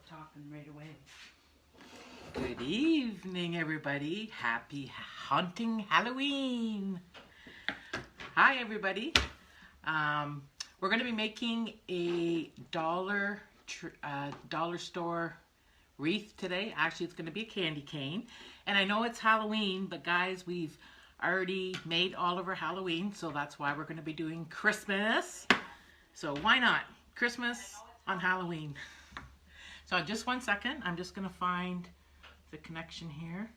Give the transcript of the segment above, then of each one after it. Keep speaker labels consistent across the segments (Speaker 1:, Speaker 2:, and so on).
Speaker 1: Talking right away.
Speaker 2: Good evening, everybody. Happy Haunting Halloween. Hi, everybody. We're going to be making a dollar store wreath today. Actually, it's going to be a candy cane. And I know it's Halloween, but guys, we've already made all of our Halloween, so that's why we're going to be doing Christmas. So why not? Christmas on Halloween. So just one second, I'm just going to find the connection here.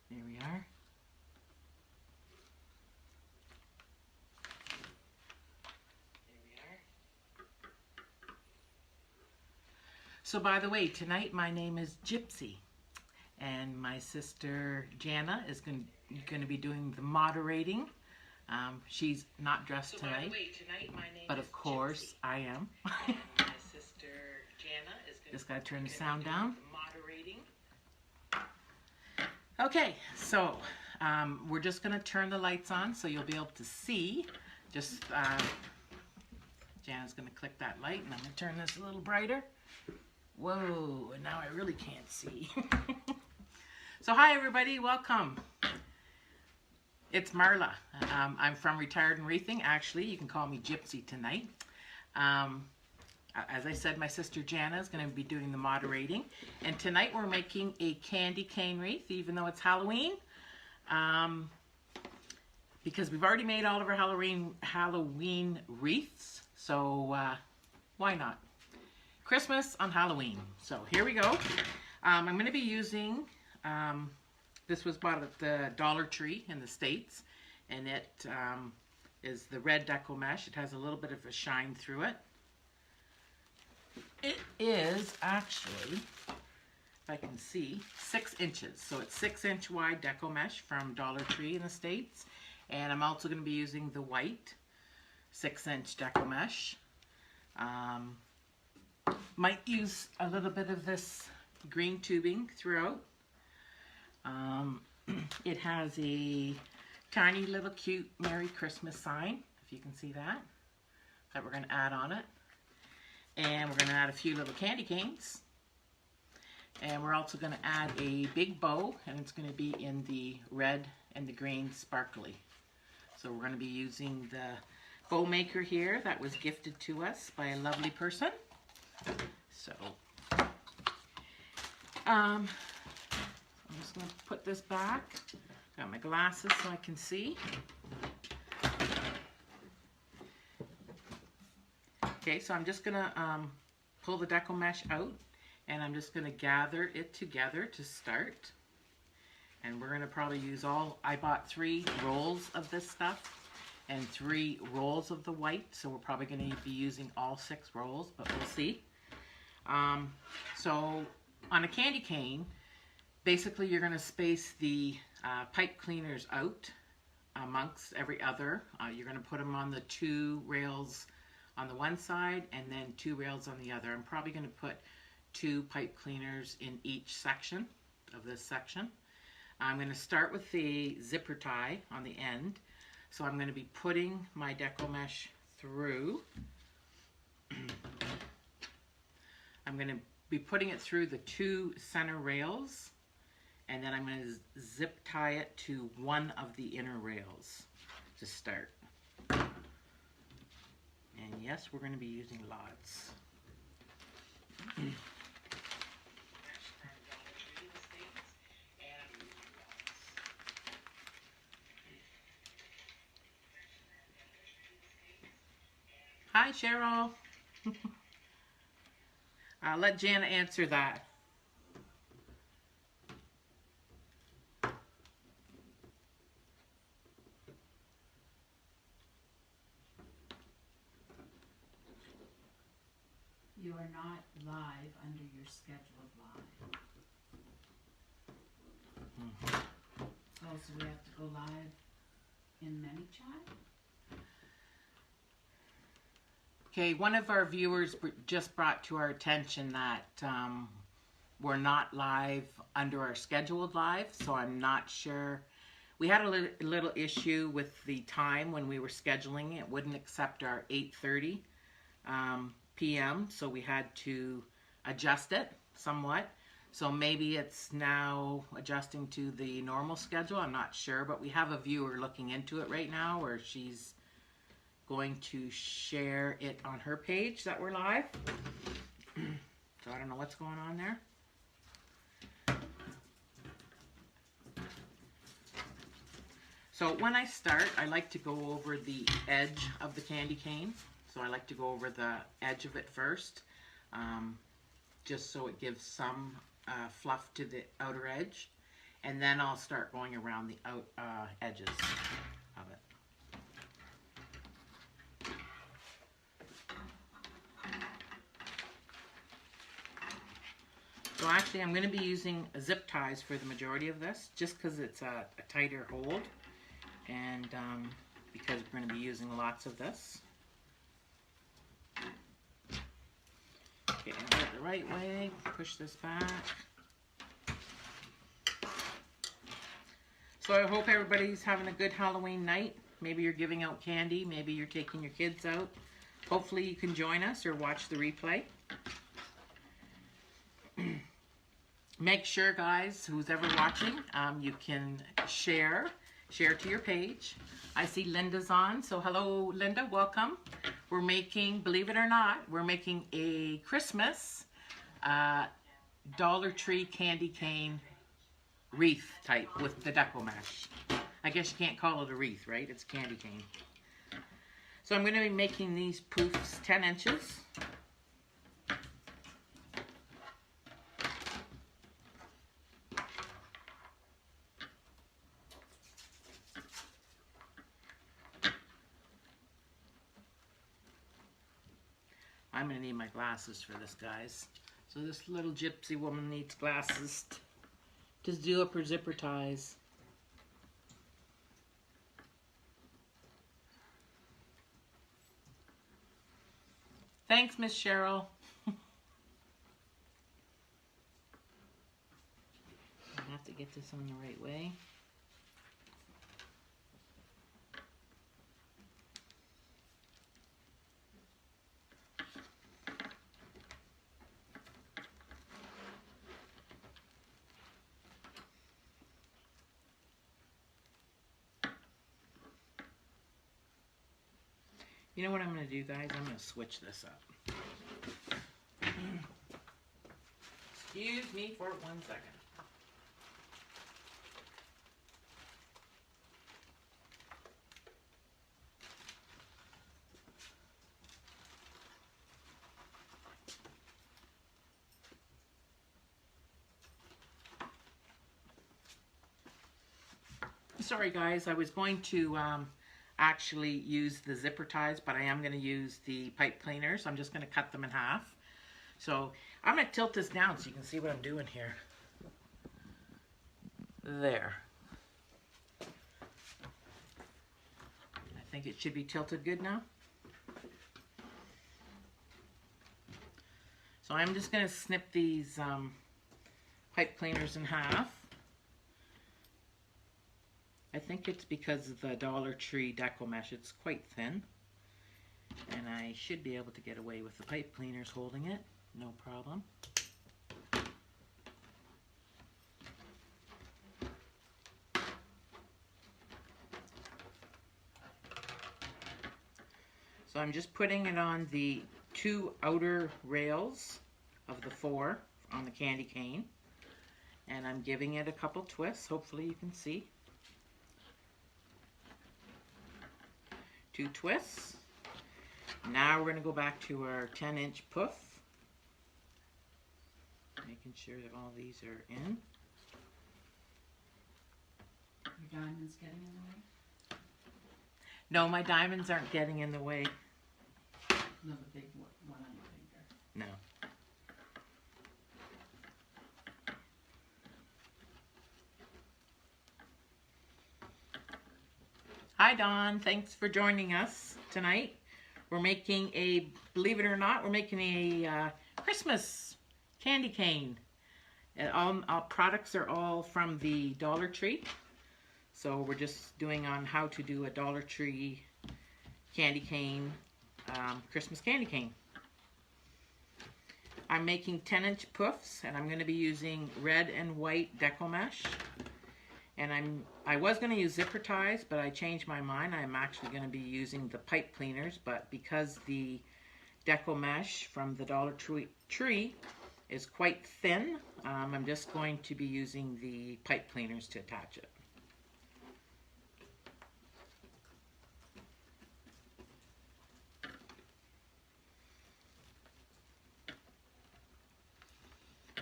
Speaker 2: There we are. So by the way, tonight my name is Gypsy, and my sister Jana is going to be doing the moderating. She's not dressed tonight, by the way, tonight my name but of course Gypsy. I am. My sister Jana is just got to turn the sound down. Moderating. Okay, so we're just going to turn the lights on so you'll be able to see. Just Jana's going to click that light, and I'm going to turn this a little brighter. Whoa, and now I really can't see. So hi everybody, welcome. It's Marla. I'm from Retired and Wreathing. Actually, you can call me Gypsy tonight. As I said, my sister Jana is going to be doing the moderating. And tonight we're making a candy cane wreath, even though it's Halloween. Because we've already made all of our Halloween wreaths. So why not? Christmas on Halloween. So here we go. I'm going to be using... this was bought at the Dollar Tree in the States, and it is the red deco mesh. It has a little bit of a shine through it. It is actually, if I can see, 6 inches. So it's 6-inch wide deco mesh from Dollar Tree in the States. And I'm also going to be using the white 6-inch deco mesh. Might use a little bit of this green tubing throughout. It has a tiny little cute Merry Christmas sign, if you can see that we're going to add on it. And we're going to add a few little candy canes. And we're also going to add a big bow, and it's going to be in the red and the green sparkly. So we're going to be using the bow maker here that was gifted to us by a lovely person. So, I'm just going to put this back. Got my glasses so I can see. Okay, so I'm just going to pull the deco mesh out, and I'm just going to gather it together to start. And we're going to probably use I bought 3 rolls of this stuff and 3 rolls of the white, so we're probably going to be using all 6 rolls, but we'll see. So on a candy cane, basically, you're going to space the pipe cleaners out amongst every other. You're going to put them on the 2 rails on the one side and then 2 rails on the other. I'm probably going to put 2 pipe cleaners in each section of this section. I'm going to start with the zipper tie on the end. So I'm going to be putting my deco mesh through. I'm going to be putting it through the 2 center rails. And then I'm going to zip tie it to one of the inner rails to start. And yes, we're going to be using lots. Hi, Cheryl. I'll let Jana answer that.
Speaker 1: You are not live under your scheduled live. Oh, so we have to go live in ManyChat?
Speaker 2: Okay, one of our viewers just brought to our attention that we're not live under our scheduled live, so I'm not sure. We had a little issue with the time when we were scheduling. It wouldn't accept our 8:30 p.m. So we had to adjust it somewhat. So maybe it's now adjusting to the normal schedule. I'm not sure, but we have a viewer looking into it right now, where she's going to share it on her page that we're live. So I don't know what's going on there. So when I start, I like to go over the edge of the candy cane. So I like to go over the edge of it first, just so it gives some fluff to the outer edge. And then I'll start going around the edges of it. So actually I'm going to be using zip ties for the majority of this, just because it's a tighter hold, and because we're going to be using lots of this. Okay, I'll do it the right way, push this back. So I hope everybody's having a good Halloween night. Maybe you're giving out candy, maybe you're taking your kids out. Hopefully you can join us or watch the replay. Make sure, guys, who's ever watching, you can share to your page. I see Linda's on, so hello Linda, welcome. We're making, believe it or not, we're making a Christmas Dollar Tree candy cane wreath type with the deco mesh. I guess you can't call it a wreath, right? It's candy cane. So I'm going to be making these poofs 10 inches. I'm going to need my glasses for this, guys. So this little gypsy woman needs glasses to do up her zipper ties. Thanks, Miss Cheryl. I have to get this on the right way. You know what I'm going to do, guys? I'm going to switch this up. Excuse me for 1 second. Sorry, guys. I was going to actually use the zipper ties, but I am going to use the pipe cleaners. I'm just going to cut them in half. So I'm going to tilt this down so you can see what I'm doing here. There. I think it should be tilted good now. So I'm just going to snip these pipe cleaners in half. I think it's because of the Dollar Tree deco mesh. It's quite thin. And I should be able to get away with the pipe cleaners holding it. No problem. So I'm just putting it on the 2 outer rails of the 4 on the candy cane. And I'm giving it a couple twists. Hopefully you can see. 2 twists. Now we're going to go back to our 10-inch poof. Making sure that all these are in.
Speaker 1: Your diamonds getting in the way?
Speaker 2: No, my diamonds aren't getting in the way.
Speaker 1: No, the big one on your finger.
Speaker 2: No. Hi Dawn, thanks for joining us tonight. We're making a, believe it or not, we're making a Christmas candy cane. All products are all from the Dollar Tree. So we're just doing on how to do a Dollar Tree candy cane Christmas Candy Cane. I'm making 10-inch puffs, and I'm going to be using red and white deco mesh. And I was going to use zipper ties, but I changed my mind. I'm actually going to be using the pipe cleaners, but because the deco mesh from the Dollar Tree is quite thin, I'm just going to be using the pipe cleaners to attach it.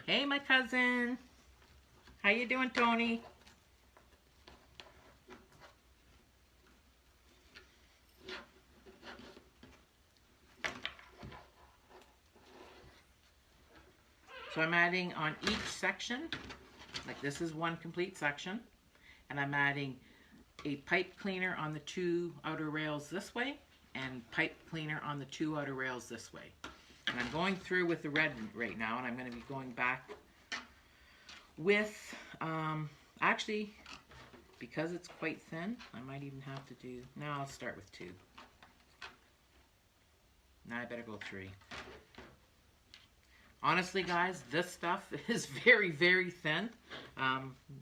Speaker 2: Hey, my cousin. How you doing, Tony? So I'm adding on each section, like this is one complete section, and I'm adding a pipe cleaner on the 2 outer rails this way, and pipe cleaner on the 2 outer rails this way. And I'm going through with the red right now, and I'm going to be going back with, actually, because it's quite thin, I might even have to do, no, I'll start with 2. Now I better go 3. Honestly, guys, this stuff is very, very thin,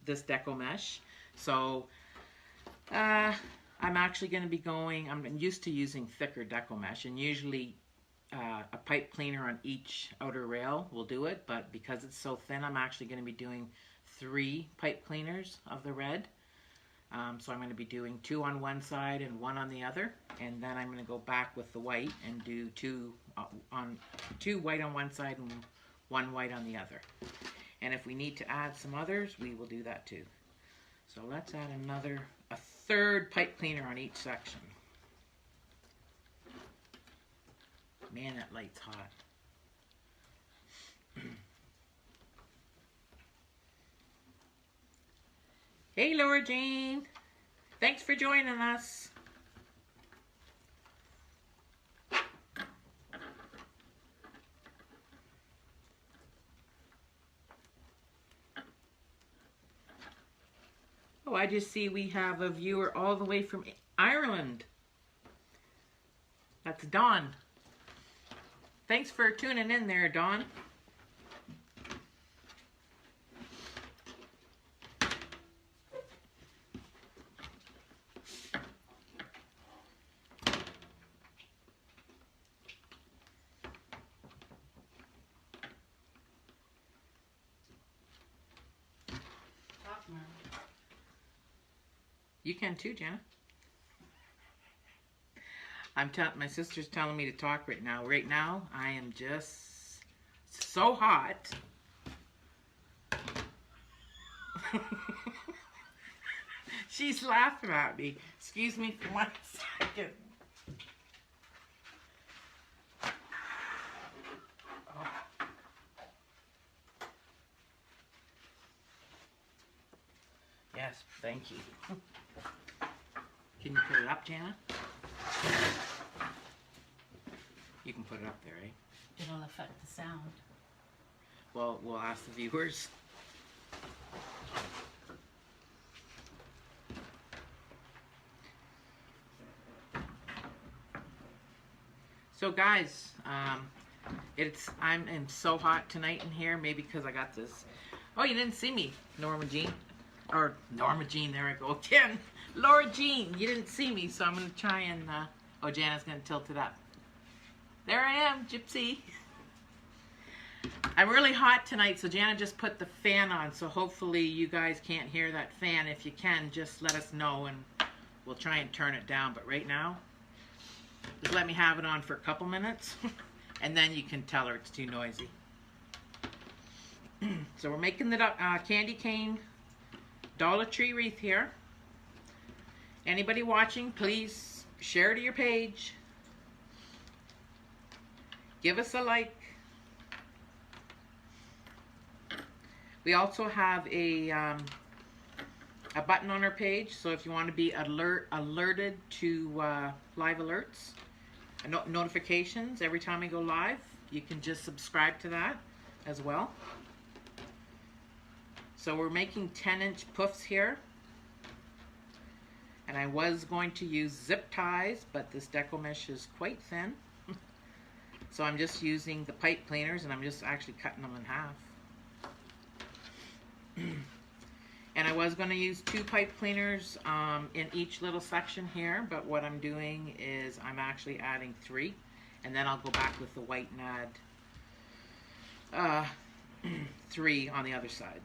Speaker 2: this deco mesh. So, I'm actually going to be going, I'm used to using thicker deco mesh, and usually a pipe cleaner on each outer rail will do it, but because it's so thin, I'm actually going to be doing 3 pipe cleaners of the red. So I'm going to be doing 2 on one side and 1 on the other, and then I'm going to go back with the white and do 2 white on one side and 1 white on the other. And if we need to add some others, we will do that too. So let's add a 3rd pipe cleaner on each section. Man, that light's hot. Hey, Laura Jean. Thanks for joining us. Oh, I just see we have a viewer all the way from Ireland. That's Dawn. Thanks for tuning in there, Dawn. You can too, Jenna. My sister's telling me to talk right now. Right now, I am just so hot. She's laughing at me. Excuse me for 1 second. Oh. Yes, thank you. Can you put it up, Jana? You can put it up there, eh?
Speaker 1: It'll affect the sound.
Speaker 2: Well, we'll ask the viewers. So guys, I'm so hot tonight in here, maybe because I got this. Oh, you didn't see me, Norma Jean. Or Norma Jean, there I go again. Laura Jean, you didn't see me, so I'm going to try and, oh, Jana's going to tilt it up. There I am, Gypsy. I'm really hot tonight, so Jana just put the fan on, so hopefully you guys can't hear that fan. If you can, just let us know, and we'll try and turn it down. But right now, just let me have it on for a couple minutes, and then you can tell her it's too noisy. So we're making the candy cane Dollar Tree wreath here. Anybody watching, please share to your page. Give us a like. We also have a button on our page, so if you want to be alerted to live alerts, notifications every time we go live, you can just subscribe to that as well. So we're making 10-inch puffs here. And I was going to use zip ties, but this deco mesh is quite thin. So I'm just using the pipe cleaners, and I'm just actually cutting them in half. And I was going to use 2 pipe cleaners in each little section here, but what I'm doing is I'm actually adding 3, and then I'll go back with the white and add 3 on the other side.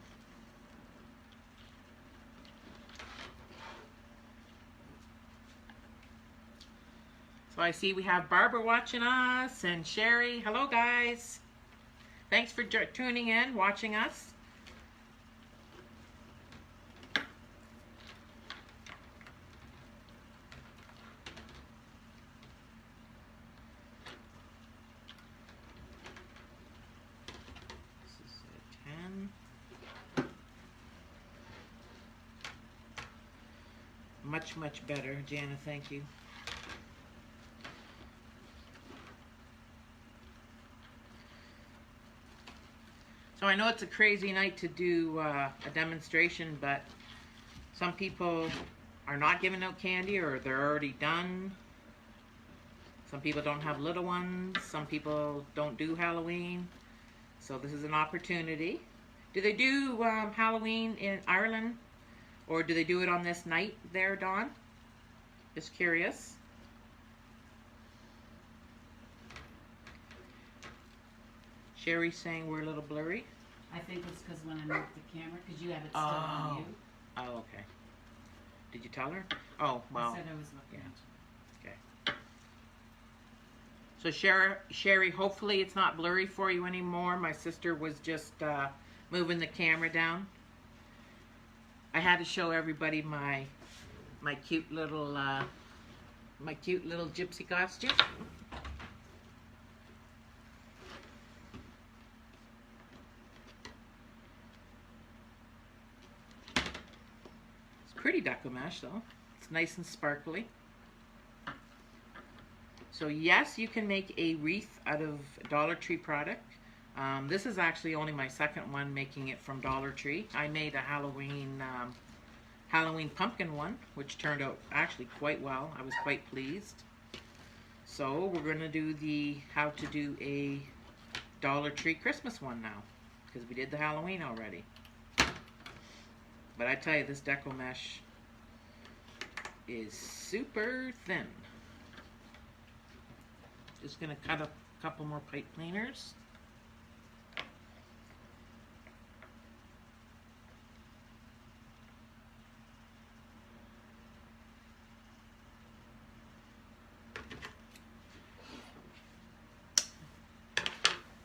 Speaker 2: So I see we have Barbara watching us and Sherry. Hello guys. Thanks for tuning in, watching us. This is a 10. Much better, Jana, thank you. So I know it's a crazy night to do a demonstration, but some people are not giving out candy, or they're already done. Some people don't have little ones. Some people don't do Halloween. So this is an opportunity. Do they do Halloween in Ireland? Or do they do it on this night there, Dawn? Just curious. Sherry's saying we're a little blurry.
Speaker 1: I think it's because when I moved the camera, because you have it still on you.
Speaker 2: Oh, okay. Did you tell her? Oh, well.
Speaker 1: I said I was looking at you.
Speaker 2: Okay. So Sherry, hopefully it's not blurry for you anymore. My sister was just moving the camera down. I had to show everybody my cute little gypsy costume. Pretty deco mesh though. It's nice and sparkly. So yes, you can make a wreath out of Dollar Tree product. This is actually only my second one making it from Dollar Tree. I made a Halloween pumpkin one, which turned out actually quite well. I was quite pleased. So we're going to do how to do a Dollar Tree Christmas one now, because we did the Halloween already. But I tell you, this deco mesh is super thin. Just gonna cut a couple more pipe cleaners.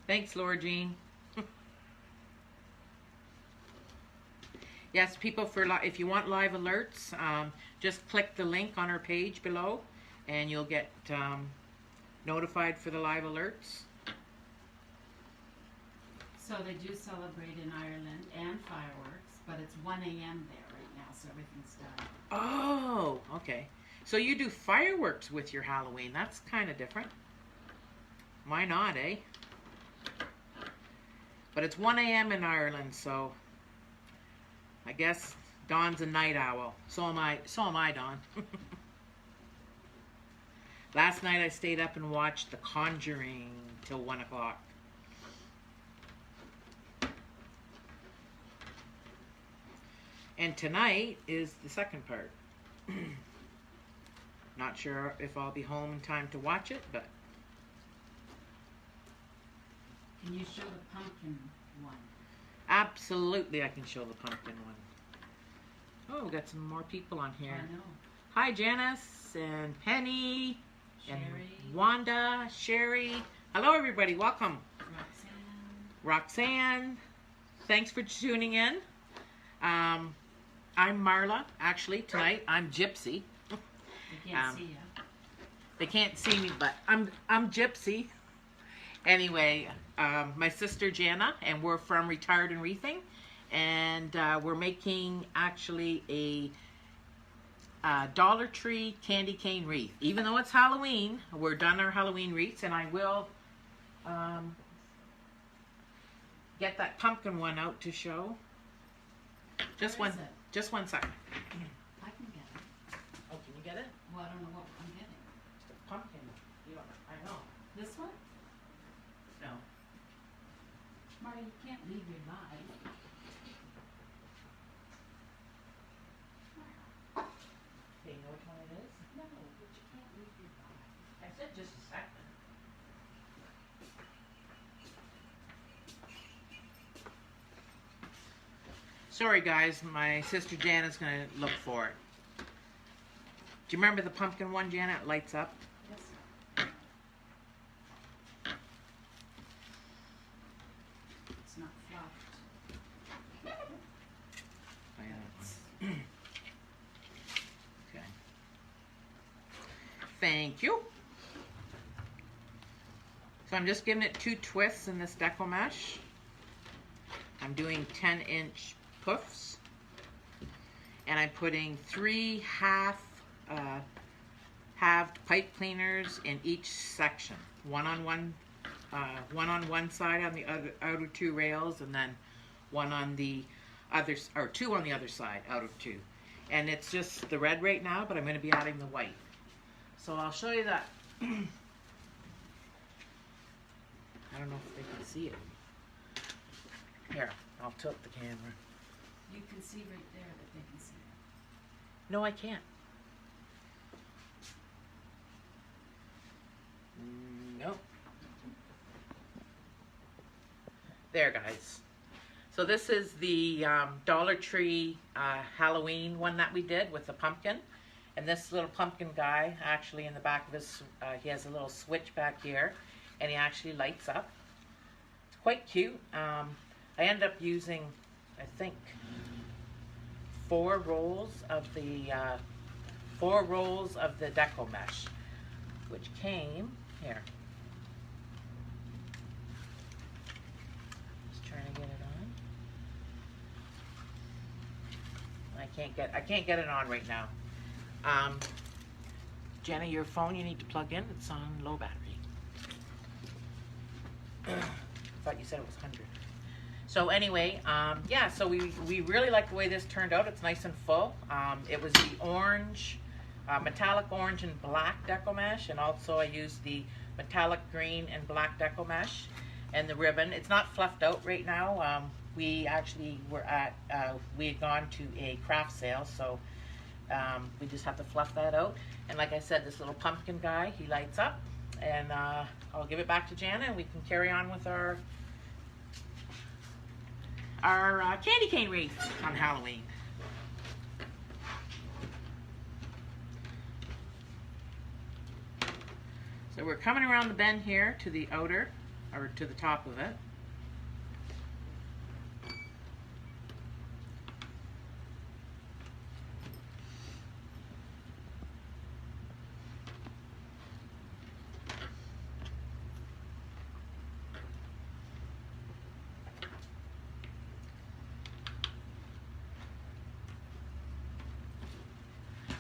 Speaker 2: Thanks, Laura Jean. Yes, people, if you want live alerts, just click the link on our page below, and you'll get notified for the live alerts.
Speaker 1: So they do celebrate in Ireland and fireworks, but it's 1 a.m. there right now, so everything's done.
Speaker 2: Oh, okay. So you do fireworks with your Halloween. That's kind of different. Why not, eh? But it's 1 a.m. in Ireland, so I guess Dawn's a night owl. So am I, Dawn. Last night I stayed up and watched The Conjuring till 1 o'clock. And tonight is the second part. Not sure if I'll be home in time to watch it, but...
Speaker 1: Can you show the pumpkin one?
Speaker 2: Absolutely, I can show the pumpkin one. Oh, we got some more people on here.
Speaker 1: I know.
Speaker 2: Hi, Janice and Penny
Speaker 1: Sherry.
Speaker 2: and Wanda, Sherry. Hello, everybody. Welcome. Roxanne. Thanks for tuning in. I'm Marla. Actually, tonight I'm Gypsy.
Speaker 1: They can't see you.
Speaker 2: They can't see me, but I'm Gypsy. Anyway, my sister Jana, and we're from Retired and Wreathing, and we're making actually a Dollar Tree candy cane wreath. Even though it's Halloween, we're done our Halloween wreaths, and I will get that pumpkin one out to show. Just
Speaker 1: Where
Speaker 2: one,
Speaker 1: is it?
Speaker 2: just 1 second.
Speaker 1: I can get it.
Speaker 2: Oh, can you get it?
Speaker 1: Well, I don't know what I'm getting.
Speaker 2: The pumpkin. You don't, I know.
Speaker 1: This one? Sorry, you can't leave your live.
Speaker 2: Okay, you know which one it is?
Speaker 1: No, but you can't leave your live.
Speaker 2: I said just a second. Sorry guys, my sister Janet's gonna look for it. Do you remember the pumpkin one, Janet? It lights up.
Speaker 1: Yes, sir. It's not fluffed.
Speaker 2: I know. Okay. Thank you. So I'm just giving it 2 twists in this deco mesh. I'm doing 10-inch puffs. And I'm putting 3 halved pipe cleaners in each section. One on one side on the outer 2 rails, and then one on the other, or 2 on the other side out of 2. And it's just the red right now, but I'm going to be adding the white. So I'll show you that. I don't know if they can see it. Here, I'll tilt the camera.
Speaker 1: You can see right there that they can see it.
Speaker 2: No, I can't. Nope. There, guys. So this is the Dollar Tree Halloween one that we did with the pumpkin. And this little pumpkin guy, actually in the back of his, he has a little switch back here, and he actually lights up. It's quite cute. I end up using, I think, 4 rolls of the deco mesh, which came here. Just trying to get it on. I can't get it on right now. Jenna, your phone you need to plug in. It's on low battery. Thought you said it was 100. So anyway, yeah, so we really like the way this turned out. It's nice and full. It was the orange, metallic orange and black deco mesh, and also I used the metallic green and black deco mesh and the ribbon. It's not fluffed out right now. We actually were at, we had gone to a craft sale, so we just have to fluff that out. And like I said, this little pumpkin guy, he lights up. And I'll give it back to Jana, and we can carry on with our candy cane wreath on Halloween. So we're coming around the bend here to the outer, or to the top of it.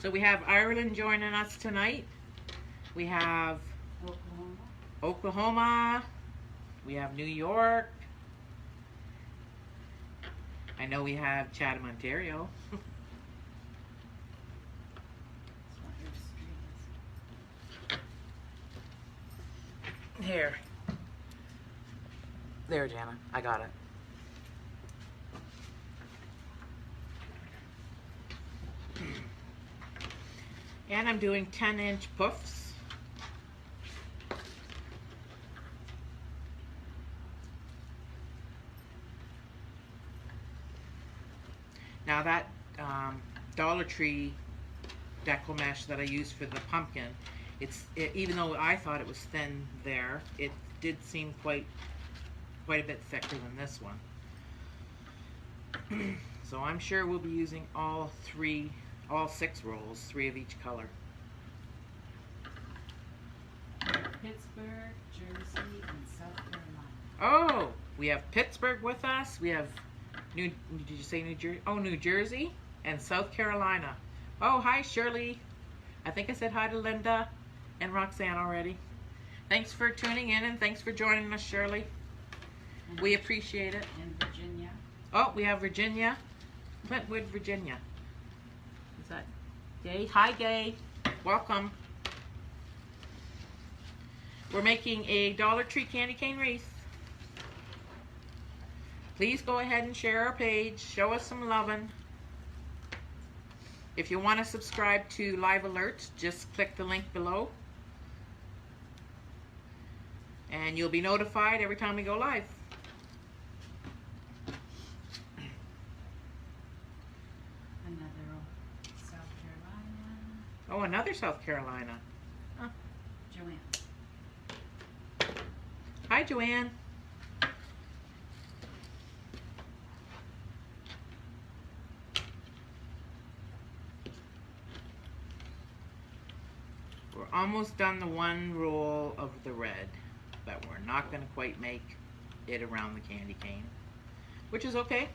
Speaker 2: So we have Ireland joining us tonight. We have Oklahoma. We have New York. I know we have Chatham, Ontario. Here. There, Jana. I got it. And I'm doing 10-inch puffs. Now that Dollar Tree deco mesh that I used for the pumpkin, even though I thought it was thin there, it did seem quite a bit thicker than this one. So I'm sure we'll be using all 6 rolls, 3 of each color.
Speaker 1: Pittsburgh, Jersey, and South Carolina.
Speaker 2: Oh, we have Pittsburgh with us. We have did you say New Jersey? Oh, New Jersey and South Carolina. Oh, hi, Shirley. I think I said hi to Linda and Roxanne already. Thanks for tuning in, and thanks for joining us, Shirley.
Speaker 1: And
Speaker 2: we appreciate it.
Speaker 1: And Virginia.
Speaker 2: Oh, we have Virginia. Clintwood, Virginia. Is that Gay? Hi, Gay. Welcome. We're making a Dollar Tree candy cane wreath. Please go ahead and share our page. Show us some loving. If you want to subscribe to live alerts, just click the link below. And you'll be notified every time we go live.
Speaker 1: Another South Carolina.
Speaker 2: Oh, another South Carolina. Huh.
Speaker 1: Joanne.
Speaker 2: Hi, Joanne. We're almost done the one roll of the red, but we're not going to quite make it around the candy cane, which is okay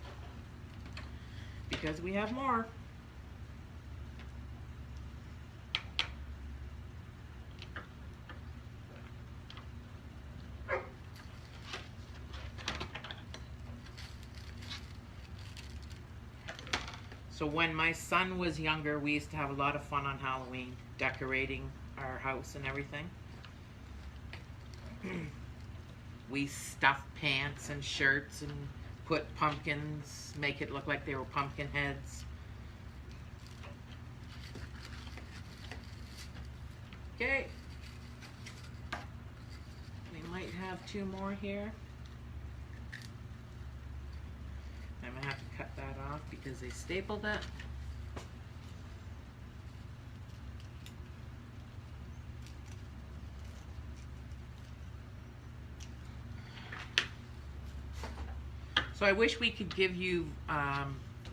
Speaker 2: because we have more. So when my son was younger, we used to have a lot of fun on Halloween, decorating our house and everything. We stuffed pants and shirts and put pumpkins, make it look like they were pumpkin heads. Okay. We might have two more here. I'm gonna have to cut that off because they stapled it. So I wish we could give you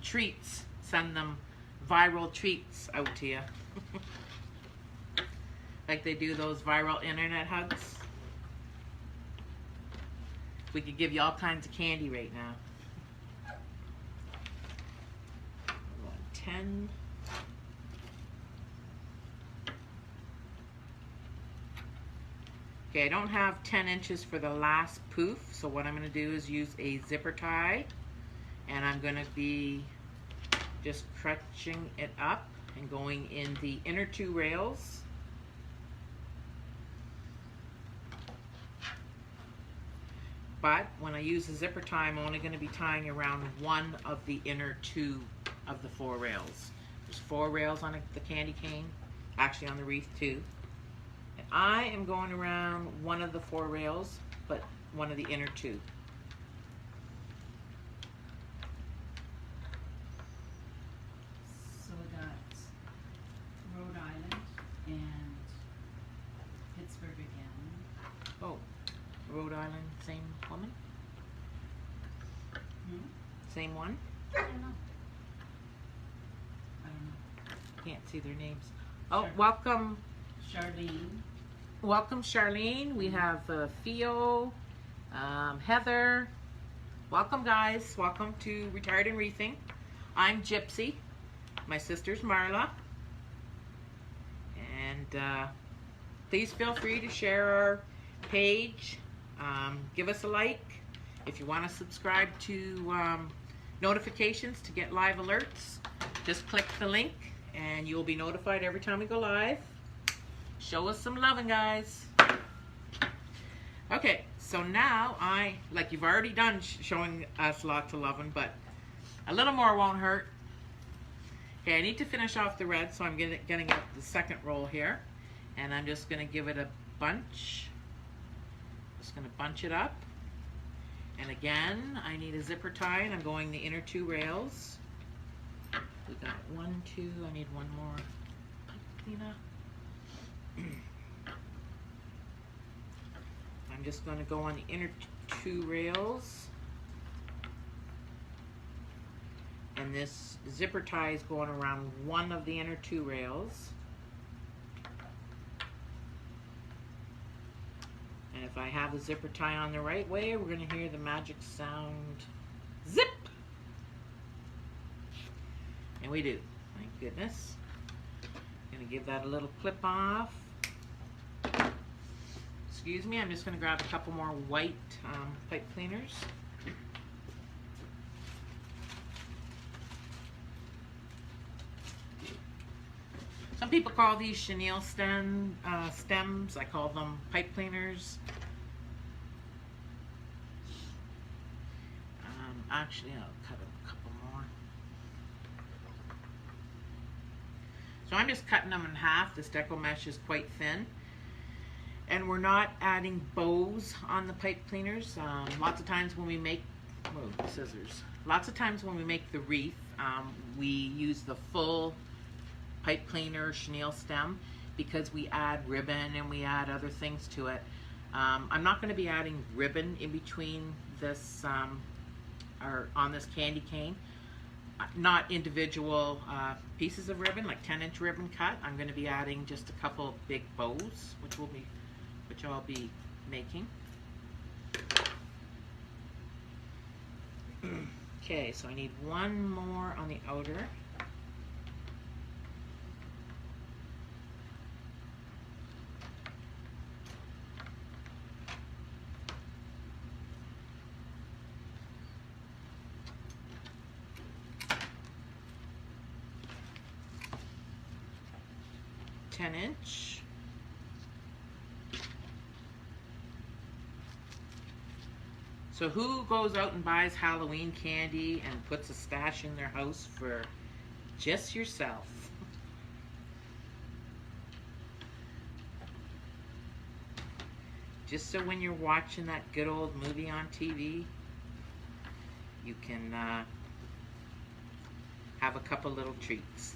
Speaker 2: treats, send them viral treats out to you. Like they do those viral internet hugs. We could give you all kinds of candy right now. 10. Okay, I don't have 10 inches for the last poof, so what I'm going to do is use a zipper tie, and I'm going to be just crunching it up and going in the inner two rails. But when I use the zipper tie, I'm only going to be tying around one of the inner two of the 4 rails. There's 4 rails on the candy cane, actually on the wreath too. And I am going around one of the 4 rails, but one of the inner 2.
Speaker 1: So we got Rhode Island and Pittsburgh again.
Speaker 2: Oh, Rhode Island, same woman? Same one?
Speaker 1: I don't know. I don't know.
Speaker 2: Can't see their names. Oh,
Speaker 1: Sure.
Speaker 2: welcome.
Speaker 1: Charlene.
Speaker 2: Welcome, Charlene. We have Theo, Heather. Welcome, guys. Welcome to Retired and Wreathing. I'm Gypsy. My sister's Marla. And please feel free to share our page. Give us a like. If you want to subscribe to notifications to get live alerts, just click the link and you'll be notified every time we go live. Show us some loving, guys. Okay, so now like you've already done showing us lots of loving, but a little more won't hurt. Okay, I need to finish off the red, so I'm getting up the second roll here, and I'm just going to give it a bunch. Just going to bunch it up, and again I need a zipper tie, and I'm going the inner 2 rails. We got 1, 2. I need one more. Clean up. I'm just going to go on the inner 2 rails, and this zipper tie is going around one of the inner 2 rails. And if I have the zipper tie on the right way, we're going to hear the magic sound, zip! And we do. Thank goodness. I'm going to give that a little clip off. Excuse me, I'm just going to grab a couple more white pipe cleaners. Some people call these chenille stems. I call them pipe cleaners. Actually, I'll cut a couple more. So I'm just cutting them in half. This deco mesh is quite thin. And we're not adding bows on the pipe cleaners. Lots of times when we make, whoa, scissors. Lots of times when we make the wreath, we use the full pipe cleaner chenille stem because we add ribbon and we add other things to it. I'm not going to be adding ribbon in between this, or on this candy cane. Not individual pieces of ribbon, like 10-inch ribbon cut. I'm going to be adding just a couple of big bows, which I'll be making. Okay, so I need one more on the outer. Inch. So who goes out and buys Halloween candy and puts a stash in their house for just yourself? Just so when you're watching that good old movie on TV, you can have a couple little treats.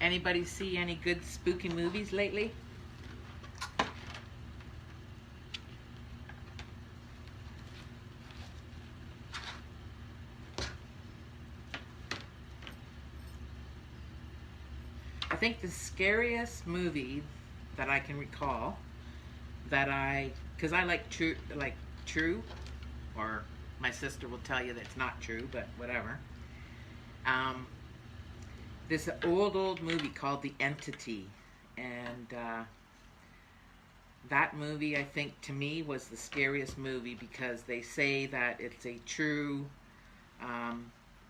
Speaker 2: Anybody see any good spooky movies lately? I think the scariest movie that I can recall because I like true, or my sister will tell you that it's not true, but whatever. This old movie called The Entity, and that movie, I think, to me was the scariest movie because they say that it's a true,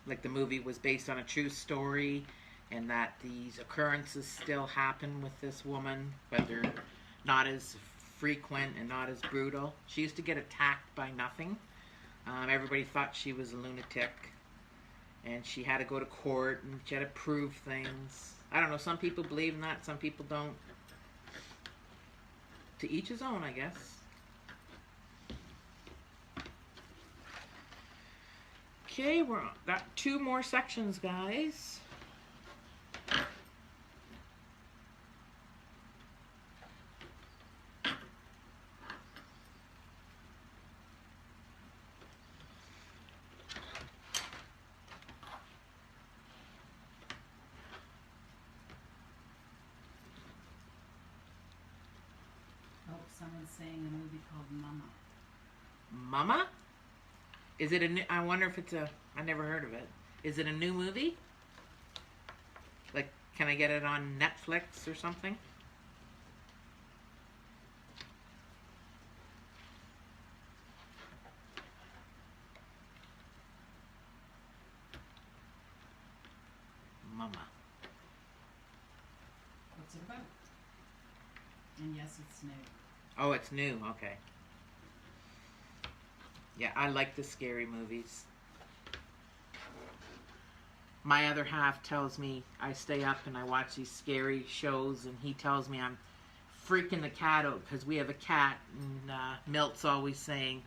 Speaker 2: like the movie was based on a true story, and that these occurrences still happen with this woman, but they're not as frequent and not as brutal. She used to get attacked by nothing. Everybody thought she was a lunatic. And she had to go to court and she had to prove things. I don't know, some people believe in that, some people don't. To each his own, I guess. Okay, got 2 more sections, guys.
Speaker 1: Someone's saying a movie called Mama.
Speaker 2: Mama? Is it a new, I wonder if it's a, I never heard of it. Is it a new movie? Like, can I get it on Netflix or something? Mama.
Speaker 1: What's it about? And yes, it's new.
Speaker 2: Oh, it's new. Okay. Yeah, I like the scary movies. My other half tells me I stay up and I watch these scary shows, and he tells me I'm freaking the cat out because we have a cat, and Milt's always saying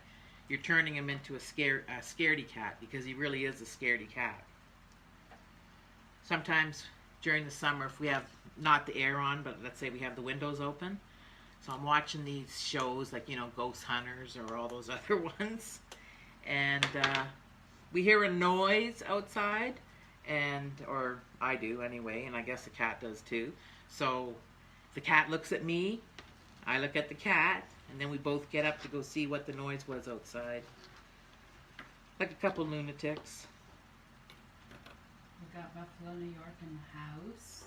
Speaker 2: you're turning him into a scaredy cat because he really is a scaredy cat. Sometimes during the summer, if we have not the air on, but let's say we have the windows open, so I'm watching these shows like, you know, Ghost Hunters or all those other ones, and we hear a noise outside, or I do anyway, and I guess the cat does too. So the cat looks at me, I look at the cat, and then we both get up to go see what the noise was outside. Like a couple lunatics.
Speaker 1: We got Buffalo, New York in the house.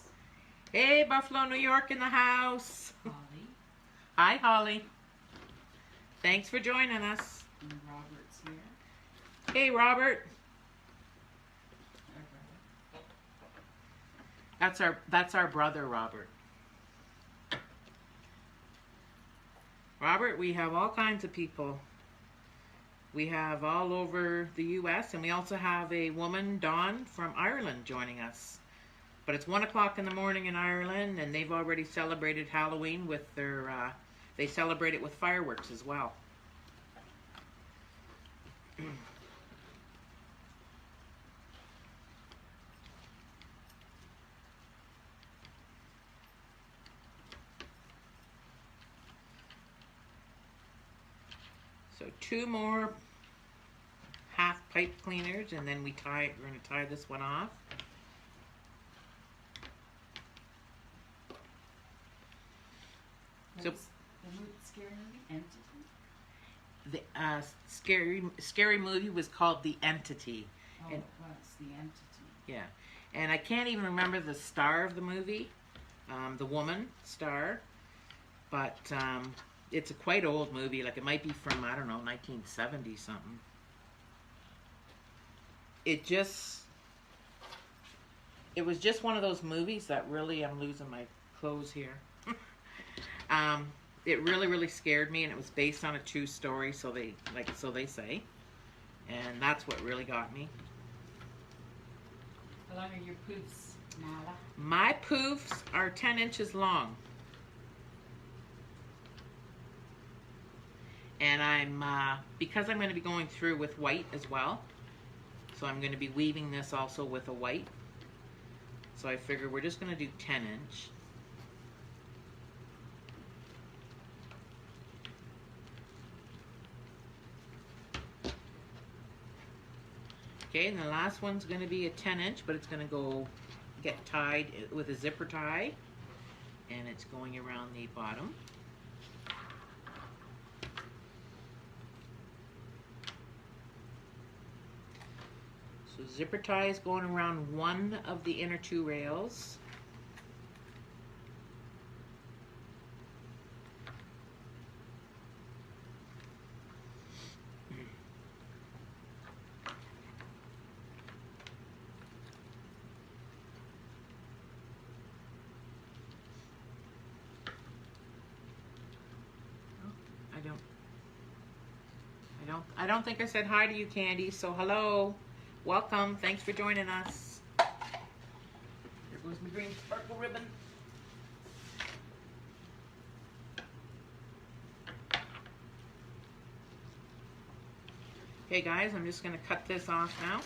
Speaker 2: Hey, Buffalo, New York in the house.
Speaker 1: Holly.
Speaker 2: Hi, Holly. Thanks for joining us.
Speaker 1: And Robert's here.
Speaker 2: Hey, Robert. That's our brother, Robert. Robert, we have all kinds of people. We have all over the U.S. and we also have a woman, Dawn, from Ireland joining us. But it's 1 o'clock in the morning in Ireland, and they've already celebrated Halloween with their. They celebrate it with fireworks as well. So 2 more half pipe cleaners, and then we're going to tie this one off. So
Speaker 1: the entity?
Speaker 2: The scary movie was called The Entity.
Speaker 1: Oh,
Speaker 2: and,
Speaker 1: it was The Entity.
Speaker 2: Yeah, and I can't even remember the star of the movie, the woman star, but it's a quite old movie. Like it might be from, I don't know, 1970 something. It was just one of those movies that really, I'm losing my clothes here. It really, really scared me, and it was based on a true story, so they say, and that's what really got me.
Speaker 1: How long are your poofs, Nala?
Speaker 2: My poofs are 10 inches long, and because I'm going to be going through with white as well, so I'm going to be weaving this also with a white. So I figure we're just going to do 10-inch. Okay, and the last one's going to be a 10-inch, but it's going to get tied with a zipper tie, and it's going around the bottom. So zipper tie is going around one of the inner 2 rails. I don't think I said hi to you, Candy, so hello. Welcome. Thanks for joining us. There goes my green sparkle ribbon. Okay, guys, I'm just going to cut this off now.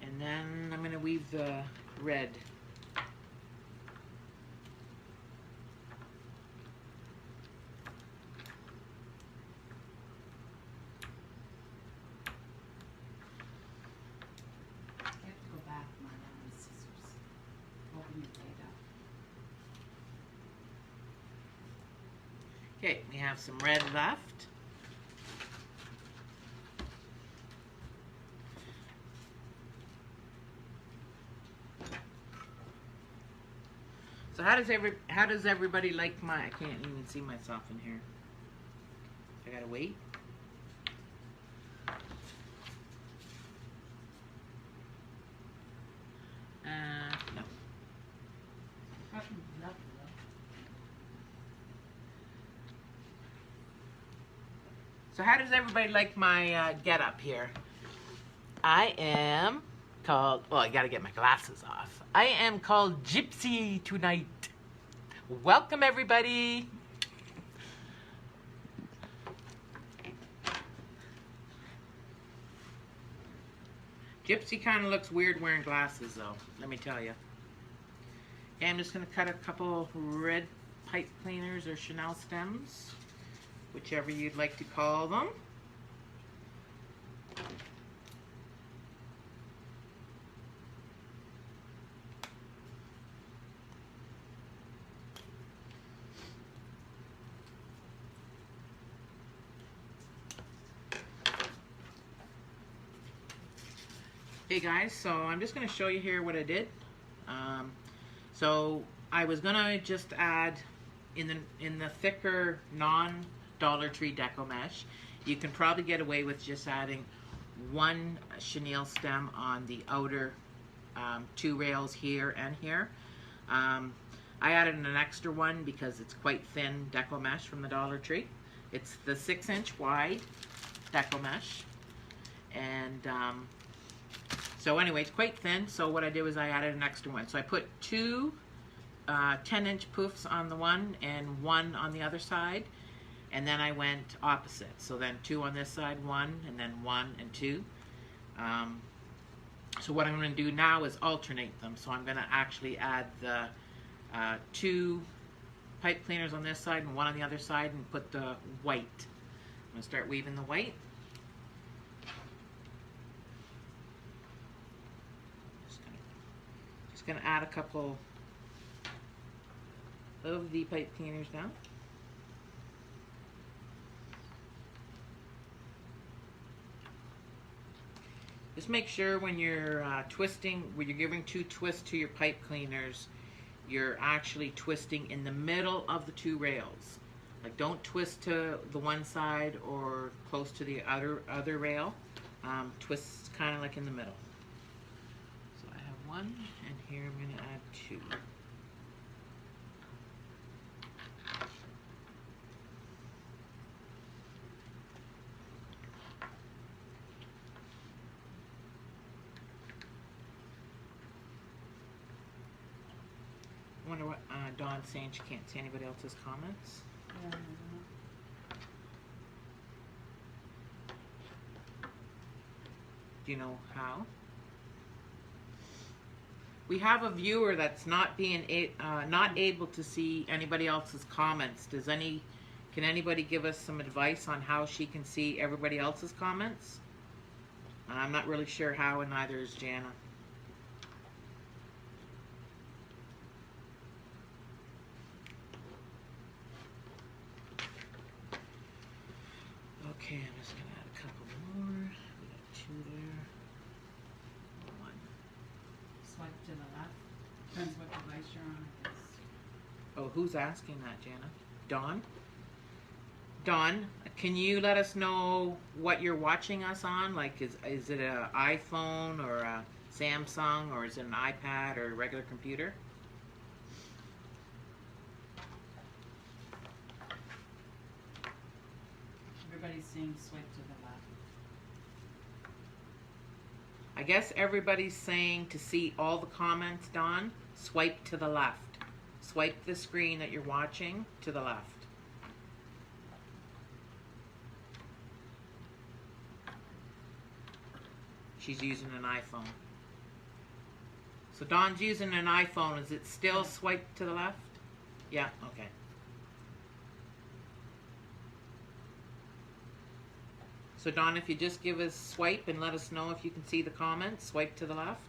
Speaker 2: And then I'm going to weave the red. Okay, we have some red left. So how does everybody like my, I can't even see myself in here. I gotta wait. No. So how does everybody like my get up here? I am called, well, I gotta get my glasses off. I am called Gypsy tonight. Welcome, everybody. Gypsy kind of looks weird wearing glasses, though, let me tell you. Okay, I'm just gonna cut a couple red pipe cleaners or Chanel stems, whichever you'd like to call them. Hey guys, so I'm just going to show you here what I did. So I was going to just add in the thicker non-Dollar Tree deco mesh. You can probably get away with just adding one chenille stem on the outer 2 rails here and here. I added an extra one because it's quite thin deco mesh from the Dollar Tree. It's the 6-inch wide deco mesh. And so anyway, it's quite thin. So what I did was I added an extra one. So I put 2 10-inch poofs on the one and 1 on the other side. And then I went opposite. So then 2 on this side, 1, and then 1 and 2. So what I'm going to do now is alternate them. So I'm going to actually add the 2 pipe cleaners on this side and 1 on the other side and put the white. I'm going to start weaving the white. Just going to add a couple of the pipe cleaners now. Just make sure when you're twisting, when you're giving 2 twists to your pipe cleaners, you're actually twisting in the middle of the 2 rails. Like, don't twist to the one side or close to the other rail. Twist kind of like in the middle. So I have 1, and here I'm going to add 2. I wonder what Dawn's saying. She can't see anybody else's comments.
Speaker 1: Yeah, I don't know.
Speaker 2: Do you know how? We have a viewer that's not able to see anybody else's comments. Can anybody give us some advice on how she can see everybody else's comments? I'm not really sure how, and neither is Jana. Okay, I'm just going to add a couple more. We got 2 there. 1.
Speaker 1: Swipe to the left. Depends what device you're on, I guess.
Speaker 2: Oh, who's asking that, Jana? Dawn? Dawn, can you let us know what you're watching us on? Like, is it an iPhone or a Samsung, or is it an iPad or a regular computer?
Speaker 1: Everybody's saying swipe to the left.
Speaker 2: I guess everybody's saying to see all the comments, Dawn, swipe to the left. Swipe the screen that you're watching to the left. She's using an iPhone. So Dawn's using an iPhone. Is it still swipe to the left? Yeah, okay. So Dawn, if you just give us swipe and let us know if you can see the comments, swipe to the left.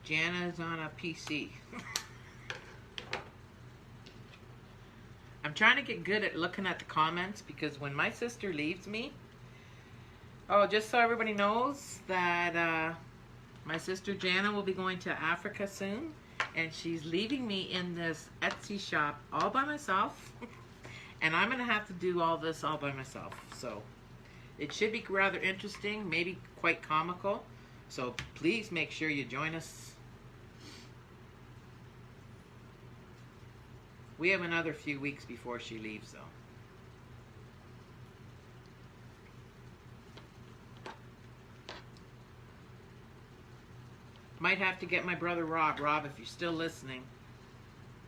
Speaker 2: Jana's on a PC. I'm trying to get good at looking at the comments, because when my sister leaves me, oh, just so everybody knows that my sister Jana will be going to Africa soon, and she's leaving me in this Etsy shop all by myself, and I'm going to have to do all this all by myself. So it should be rather interesting, maybe quite comical. So please make sure you join us. We have another few weeks before she leaves, though. Might have to get my brother Rob. Rob, if you're still listening,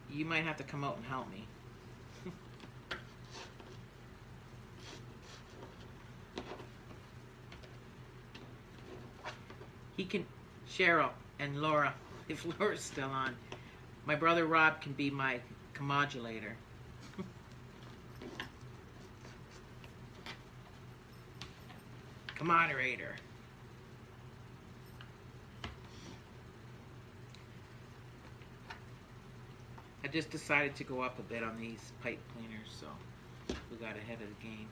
Speaker 2: you might have to come out and help me. He can, Cheryl and Laura, if Laura's still on. My brother Rob can be my commodulator. Commoderator. I just decided to go up a bit on these pipe cleaners, so we got ahead of the game.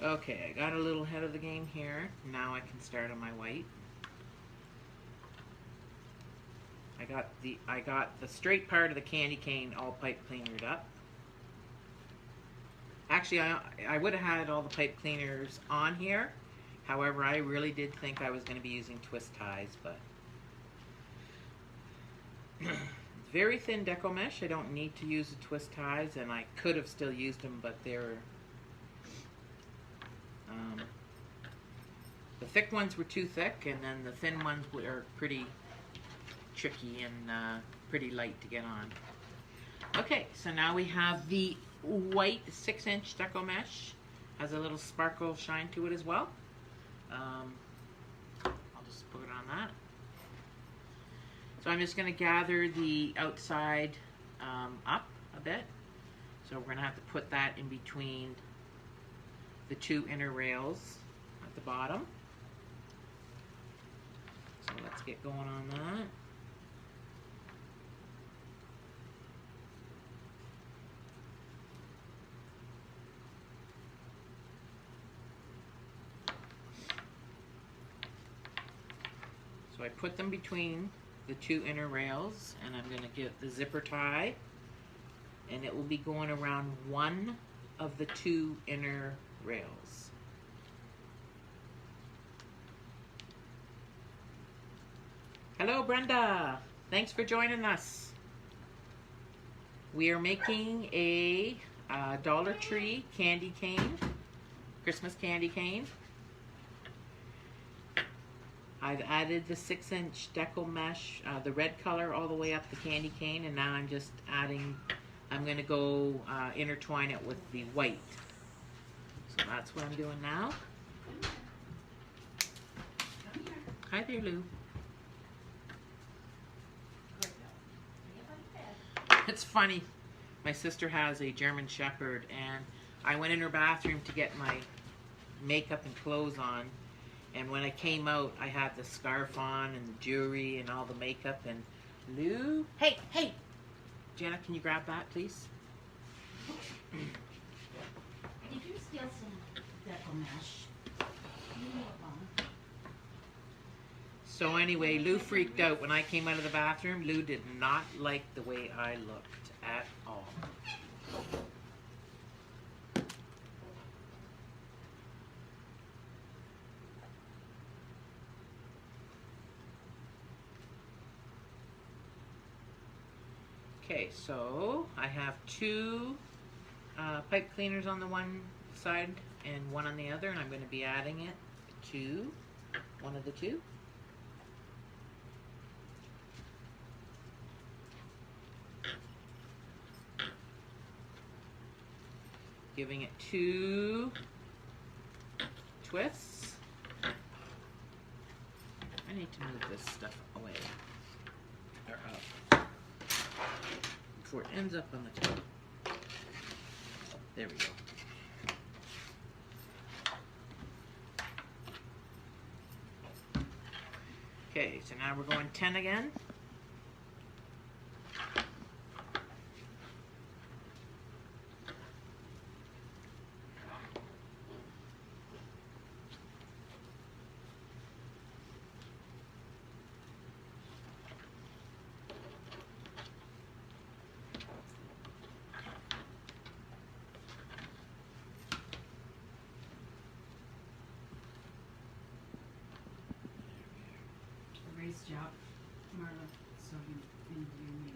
Speaker 2: Okay, I got a little ahead of the game here. Now I can start on my white. I got the straight part of the candy cane all pipe cleanered up. Actually, I would have had all the pipe cleaners on here. However, I really did think I was going to be using twist ties, but it's very thin deco mesh. I don't need to use the twist ties, and I could have still used them, but they're the thick ones were too thick, and then the thin ones were pretty tricky and pretty light to get on. Okay, so now we have the white 6-inch deco mesh. Has a little sparkle shine to it as well. I'll just put it on that. So I'm just going to gather the outside up a bit. So we're going to have to put that in between the two inner rails at the bottom. So let's get going on that. So I put them between the two inner rails, and I'm going to get the zipper tie, and it will be going around one of the two inner rails. Hello, Brenda. Thanks for joining us. We are making a Dollar Tree candy cane, Christmas candy cane. I've added the 6-inch deco mesh, the red color all the way up the candy cane, and now I'm just adding, I'm going to go intertwine it with the white. So that's what I'm doing now. Hi there, Lou. It's funny. My sister has a German Shepherd, and I went in her bathroom to get my makeup and clothes on. And when I came out, I had the scarf on and the jewelry and all the makeup. And Lou, hey, Jenna, can you grab that, please?
Speaker 1: Did you steal some deco mesh?
Speaker 2: So anyway, Lou freaked out when I came out of the bathroom. Lou did not like the way I looked at all. Okay, so I have two pipe cleaners on the one side and one on the other, and I'm going to be adding it to one of the two. Giving it 2 twists. I need to move this stuff away or up before it ends up on the top. There we go. Okay, so now we're going 10 again.
Speaker 1: Race job, Marla, so you maybe.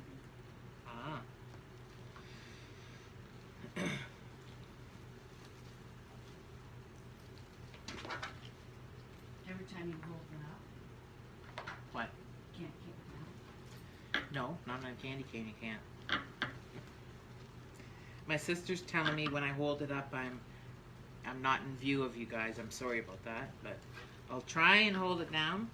Speaker 2: Ah.
Speaker 1: Every time you hold it up,
Speaker 2: What?
Speaker 1: you can't keep it down.
Speaker 2: No, not on a candy cane, you can't. My sister's telling me when I hold it up, I'm not in view of you guys. I'm sorry about that, but I'll try and hold it down.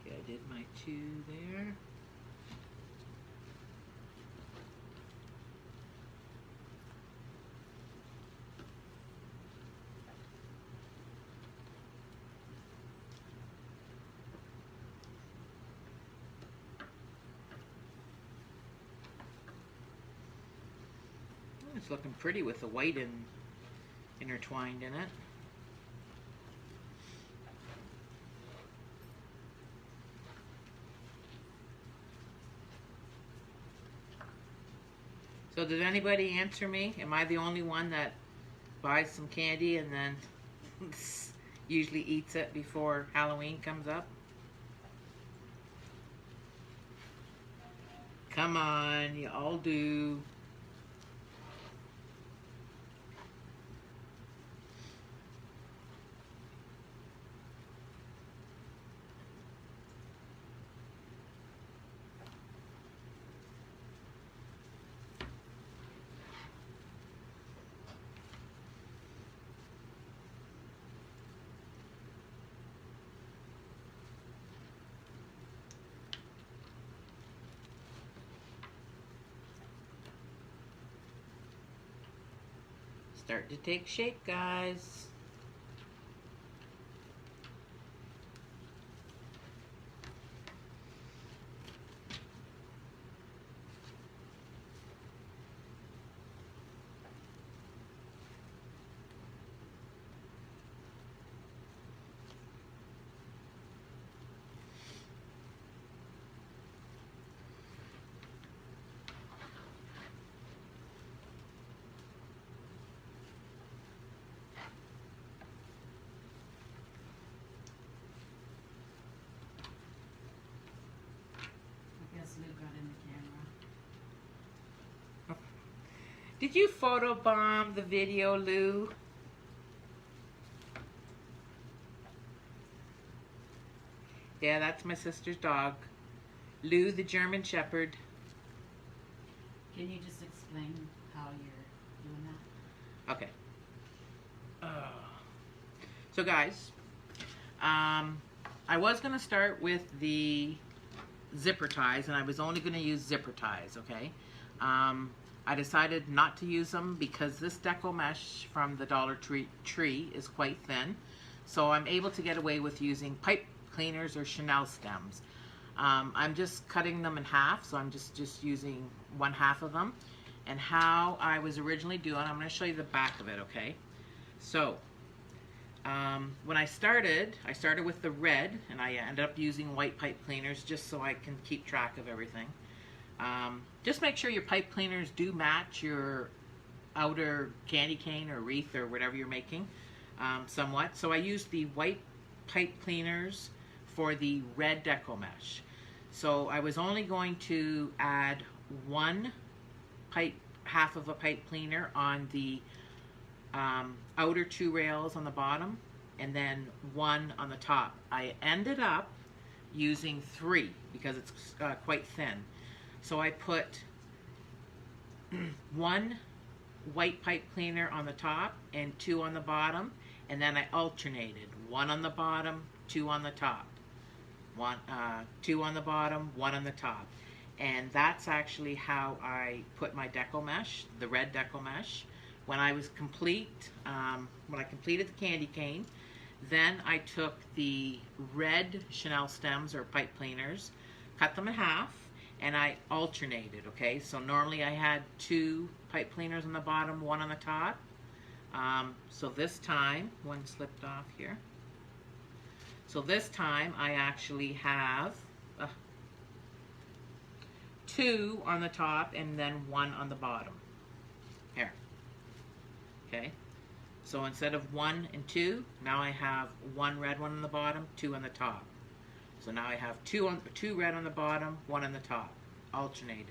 Speaker 2: Okay, I did my 2 there. It's looking pretty with the white intertwined in it. So did anybody answer me? Am I the only one that buys some candy and then usually eats it before Halloween comes up? Come on, you all do. Start to take shape, guys.
Speaker 1: Lou got in the camera.
Speaker 2: Did you photobomb the video, Lou? Yeah, that's my sister's dog. Lou, the German Shepherd.
Speaker 1: Can you just explain how you're doing that?
Speaker 2: Okay. So guys, I was going to start with the zipper ties, and I was only going to use zipper ties, okay? I decided not to use them because this deco mesh from the Dollar Tree is quite thin, so I'm able to get away with using pipe cleaners or Chanel stems. I'm just cutting them in half, so I'm just using 1/2 of them. And how I was originally doing, I'm going to show you the back of it, okay? So when I started with the red, and I ended up using white pipe cleaners just so I can keep track of everything. Just make sure your pipe cleaners do match your outer candy cane or wreath or whatever you're making somewhat. So I used the white pipe cleaners for the red deco mesh. So I was only going to add 1 pipe, 1/2 of a pipe cleaner on the outer 2 rails on the bottom, and then 1 on the top. I ended up using 3 because it's quite thin. So I put 1 white pipe cleaner on the top and 2 on the bottom, and then I alternated 1 on the bottom, 2 on the top, 2 on the bottom, 1 on the top. And that's actually how I put my deco mesh, the red deco mesh. When I was complete, when I completed the candy cane, then I took the red Chanel stems or pipe cleaners, cut them in half, and I alternated, okay? So normally I had 2 pipe cleaners on the bottom, 1 on the top. So this time, 1 slipped off here. So this time I actually have 2 on the top and then 1 on the bottom. Here. Okay. So instead of 1 and 2, now I have 1 red one on the bottom, 2 on the top. So now I have two red on the bottom, one on the top, alternated.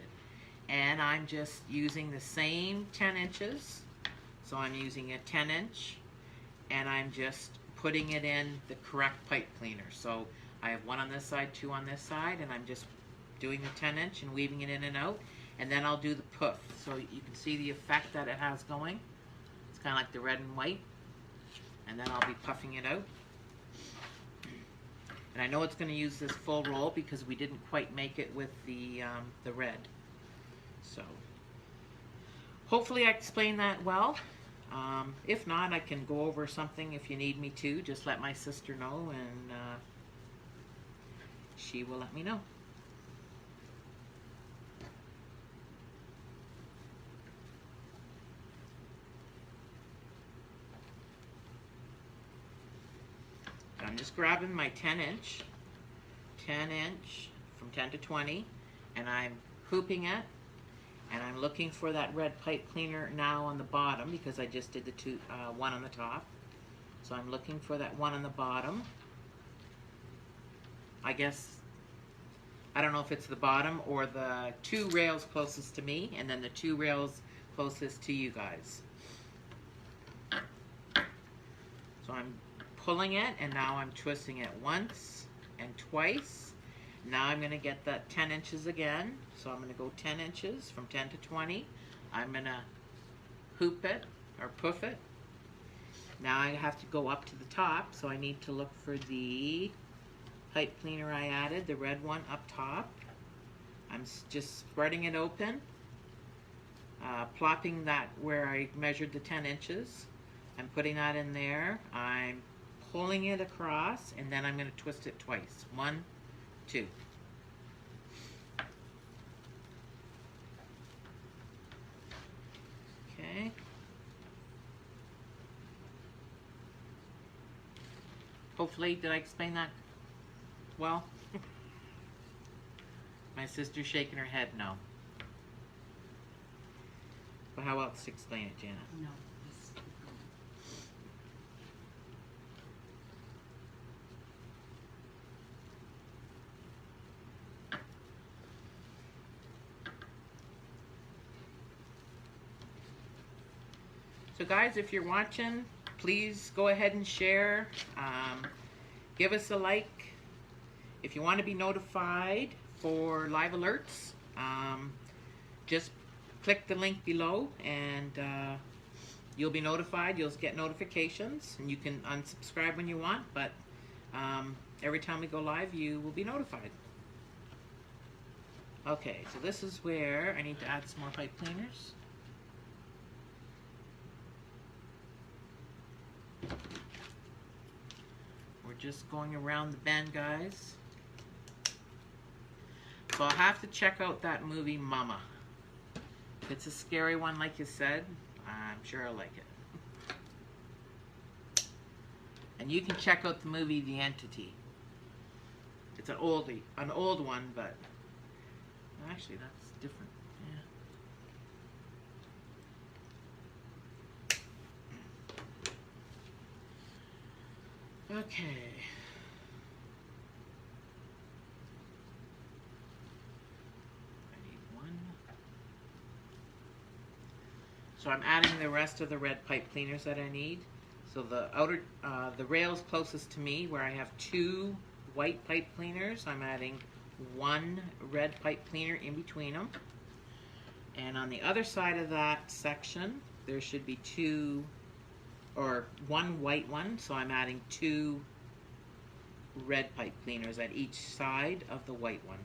Speaker 2: And I'm just using the same 10 inches. So I'm using a 10 inch and I'm just putting it in the correct pipe cleaner. So I have one on this side, two on this side, and I'm just doing the 10 inch and weaving it in and out. And then I'll do the puff. So you can see the effect that it has going. It's kind of like the red and white. And then I'll be puffing it out. And I know it's going to use this full roll because we didn't quite make it with the red. So hopefully I explained that well. If not, I can go over something if you need me to. Just let my sister know and she will let me know. I'm just grabbing my 10 inch from 10 to 20, and I'm hooping it, and I'm looking for that red pipe cleaner now on the bottom because I just did the one on the top. So I'm looking for that one on the bottom. I guess, I don't know if it's the bottom or the two rails closest to me, and then the two rails closest to you guys. So I'm pulling it, and now I'm twisting it once and twice. Now I'm going to get that 10 inches again. So I'm going to go 10 inches from 10 to 20. I'm going to hoop it or puff it. Now I have to go up to the top, so I need to look for the pipe cleaner I added, the red one up top. I'm just spreading it open, plopping that where I measured the 10 inches. I'm putting that in there. I'm pulling it across, and then I'm going to twist it twice. 1, 2. Okay. Hopefully, did I explain that well? My sister's shaking her head no. But how else to explain it, Janet?
Speaker 1: No.
Speaker 2: So guys, if you're watching, please go ahead and share. Give us a like. If you want to be notified for live alerts, just click the link below and you'll be notified. You'll get notifications, and you can unsubscribe when you want, but every time we go live, you will be notified. Okay, so this is where I need to add some more pipe cleaners. We're just going around the bend, guys. So I'll have to check out that movie, Mama. If it's a scary one, like you said, I'm sure I'll like it. And you can check out the movie, The Entity. It's an old one, but actually that's different. Yeah. Okay. I need one. So I'm adding the rest of the red pipe cleaners that I need. So the outer, the rails closest to me, where I have 2 white pipe cleaners, I'm adding 1 red pipe cleaner in between them. And on the other side of that section, there should be 2 or 1 white one, so I'm adding 2 red pipe cleaners at each side of the white one.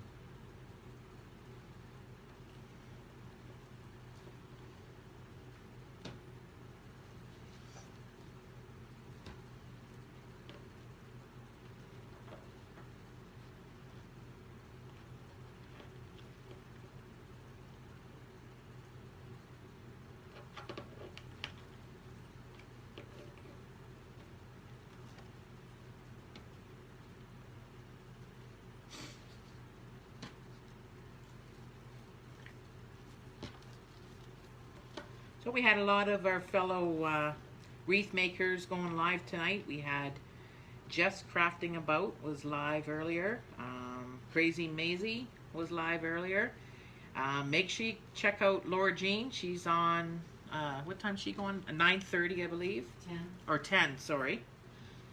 Speaker 2: So we had a lot of our fellow wreath makers going live tonight. We had Just Crafting About was live earlier. Crazy Maisie was live earlier. Make sure you check out Laura Jean. She's on, what time is she going? 9:30, I believe.
Speaker 1: 10.
Speaker 2: Or 10, sorry.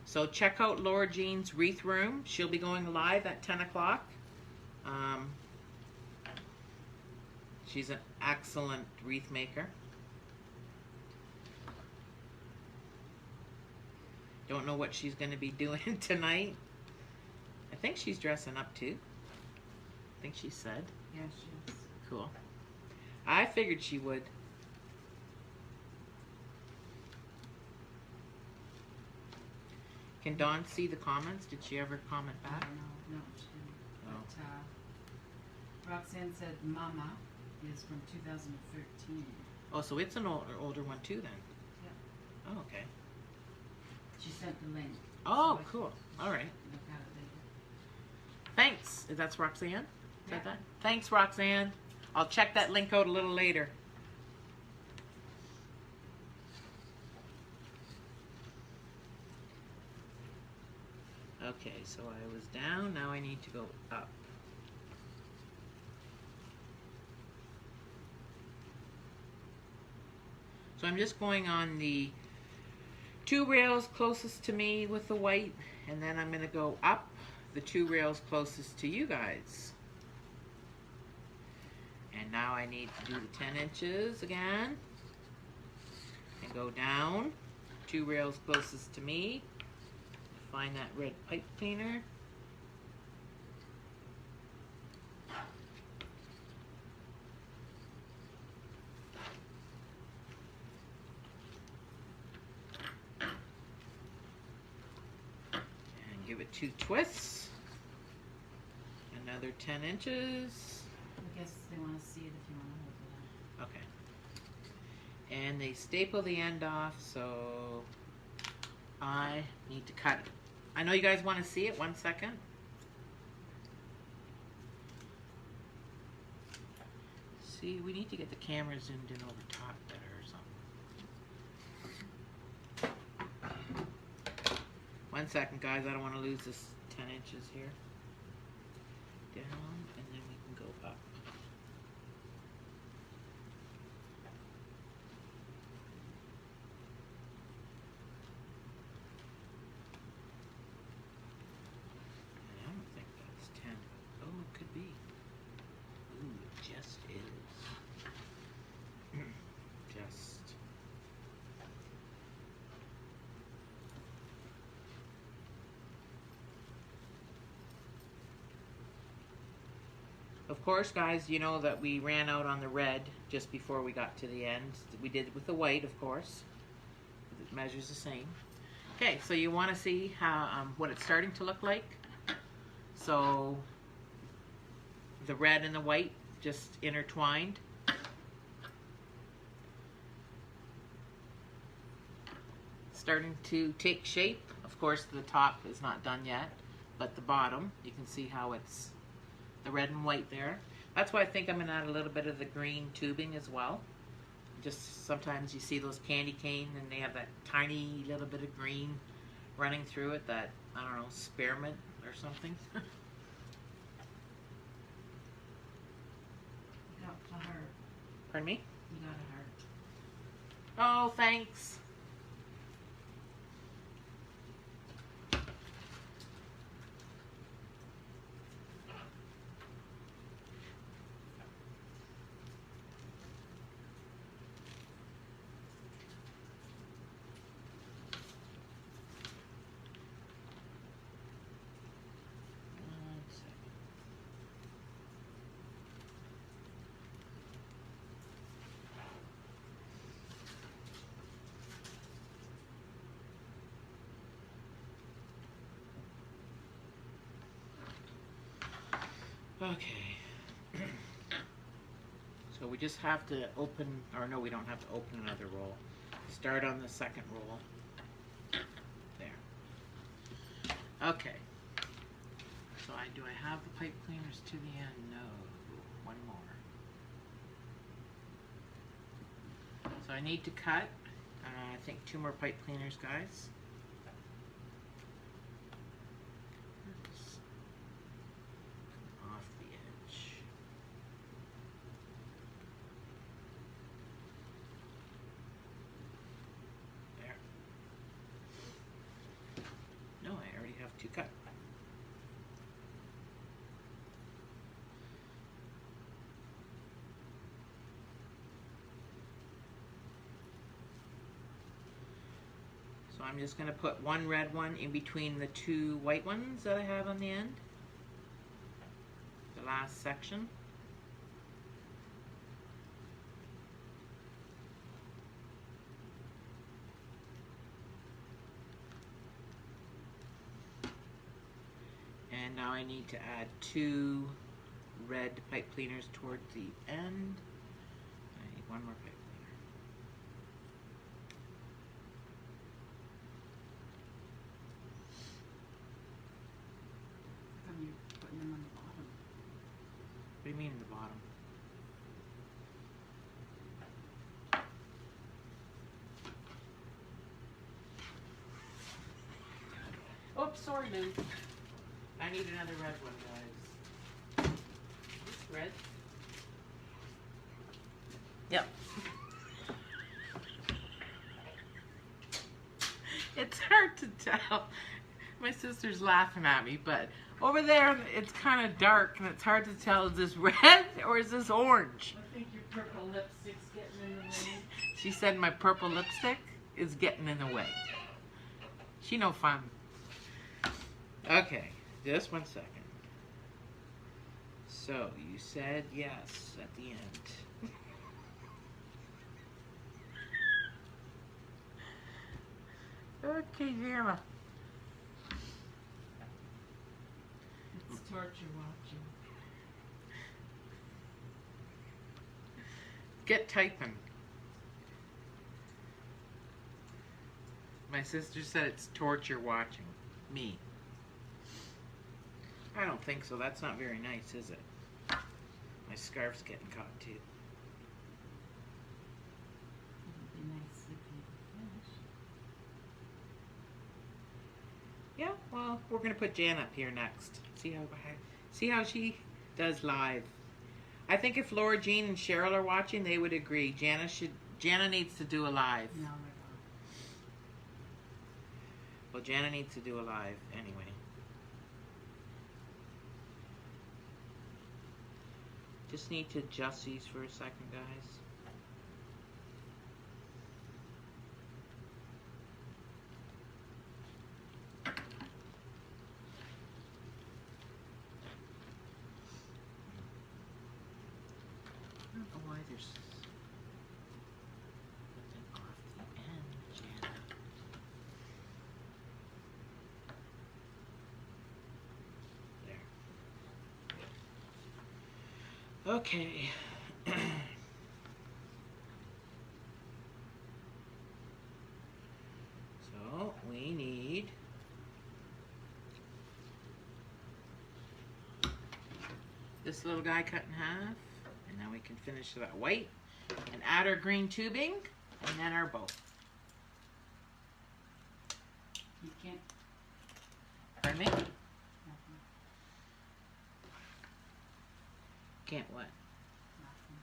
Speaker 2: So check out Laura Jean's Wreath Room. She'll be going live at 10 o'clock. She's an excellent wreath maker. Don't know what she's going to be doing tonight. I think she's dressing up too. I think she said.
Speaker 1: Yeah, she is.
Speaker 2: Cool. I figured she would. Can Dawn see the comments? Did she ever comment back?
Speaker 1: No, she didn't.
Speaker 2: Oh.
Speaker 1: But Roxanne said Mama is from 2013.
Speaker 2: Oh, so it's an older one too then?
Speaker 1: Yeah.
Speaker 2: Oh, okay.
Speaker 1: She sent the link.
Speaker 2: Oh,
Speaker 1: so
Speaker 2: cool. All right.
Speaker 1: Look at it later.
Speaker 2: Thanks. That's Roxanne? Is
Speaker 1: Yeah.
Speaker 2: that? Thanks, Roxanne. I'll check that link out a little later. Okay, so I was down. Now I need to go up. So I'm just going on the 2 rails closest to me with the white, and then I'm going to go up the 2 rails closest to you guys. And now I need to do the 10 inches again, and go down 2 rails closest to me. Find that red pipe cleaner. Give it 2 twists. Another 10 inches.
Speaker 1: I guess they want to see it if you want to hold it
Speaker 2: Okay. And they staple the end off, so I need to cut it. I know you guys want to see it. 1 second. See, we need to get the camera zoomed in over top better or something. 1 second, guys. I don't want to lose this 10 inches here. Down, and then we can go up. I don't think that's 10. Oh, it could be. Ooh, it just is. Just. Of course, guys, you know that we ran out on the red just before we got to the end. We did it with the white, of course. It measures the same. Okay, so you want to see how what it's starting to look like. So the red and the white just intertwined. Starting to take shape. Of course, the top is not done yet, but the bottom, you can see how it's the red and white there. That's why I think I'm going to add a little bit of the green tubing as well. Just sometimes you see those candy cane and they have that tiny little bit of green running through it, that, I don't know, spearmint or something.
Speaker 1: You got a heart.
Speaker 2: Pardon me?
Speaker 1: You got a heart.
Speaker 2: Oh, thanks. Okay. So we just have to open, or no, we don't have to open another roll. Start on the second roll. There. Okay. So do I have the pipe cleaners to the end? No. One more. So I need to cut, I think 2 more pipe cleaners, guys. So I'm just going to put one red one in between the two white ones that I have on the end. The last section. And now I need to add 2 red pipe cleaners towards the end. I need one more pipe cleaner.
Speaker 1: How come you're putting them on the bottom?
Speaker 2: What do you mean in the bottom? Oops, sorry, man. I need another red one, guys. This red? Yep. It's hard to tell. My sister's laughing at me, but over there it's kind of dark and it's hard to tell, is this red or is this orange?
Speaker 1: I think your purple lipstick's getting in the way.
Speaker 2: She said my purple lipstick is getting in the way. She no fun. Okay, just one second. So, you said yes at the end. Okay, Gemma.
Speaker 1: It's torture watching.
Speaker 2: Get typing. My sister said it's torture watching me. I don't think so. That's not very nice, is it? My scarf's getting caught too.
Speaker 1: It would be nice if you finish.
Speaker 2: Yeah, well, we're gonna put Jan up here next. See how she does live. I think if Laura Jean and Cheryl are watching, they would agree. Jana needs to do a live.
Speaker 1: No, they're not.
Speaker 2: Well, Jana needs to do a live anyway. Just need to adjust these for a second, guys. I don't know why there's something off the end, Jana. There. Okay. So we need this little guy cut in half, and now we can finish that white and add our green tubing and then our bow.
Speaker 1: You can't.
Speaker 2: Pardon me?
Speaker 1: Nothing.
Speaker 2: Can't what?
Speaker 1: Nothing.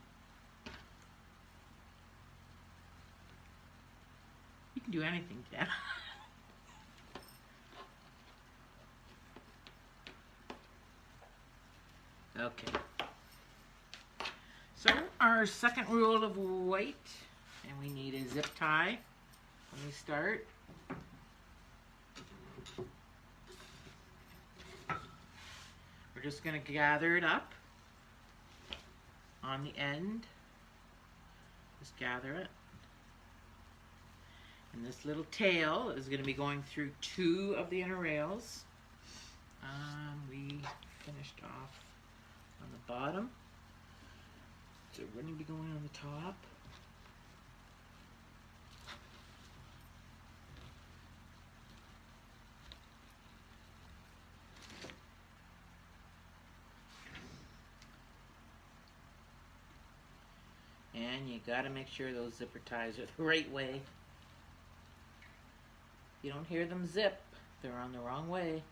Speaker 2: You can do anything, Jen. Okay. So our second rule of white, and we need a zip tie when we start. We're just going to gather it up on the end. Just gather it. And this little tail is going to be going through 2 of the inner rails. We finished off on the bottom. So we're going to be going on the top. And you got to make sure those zipper ties are the right way. You don't hear them zip, they're on the wrong way.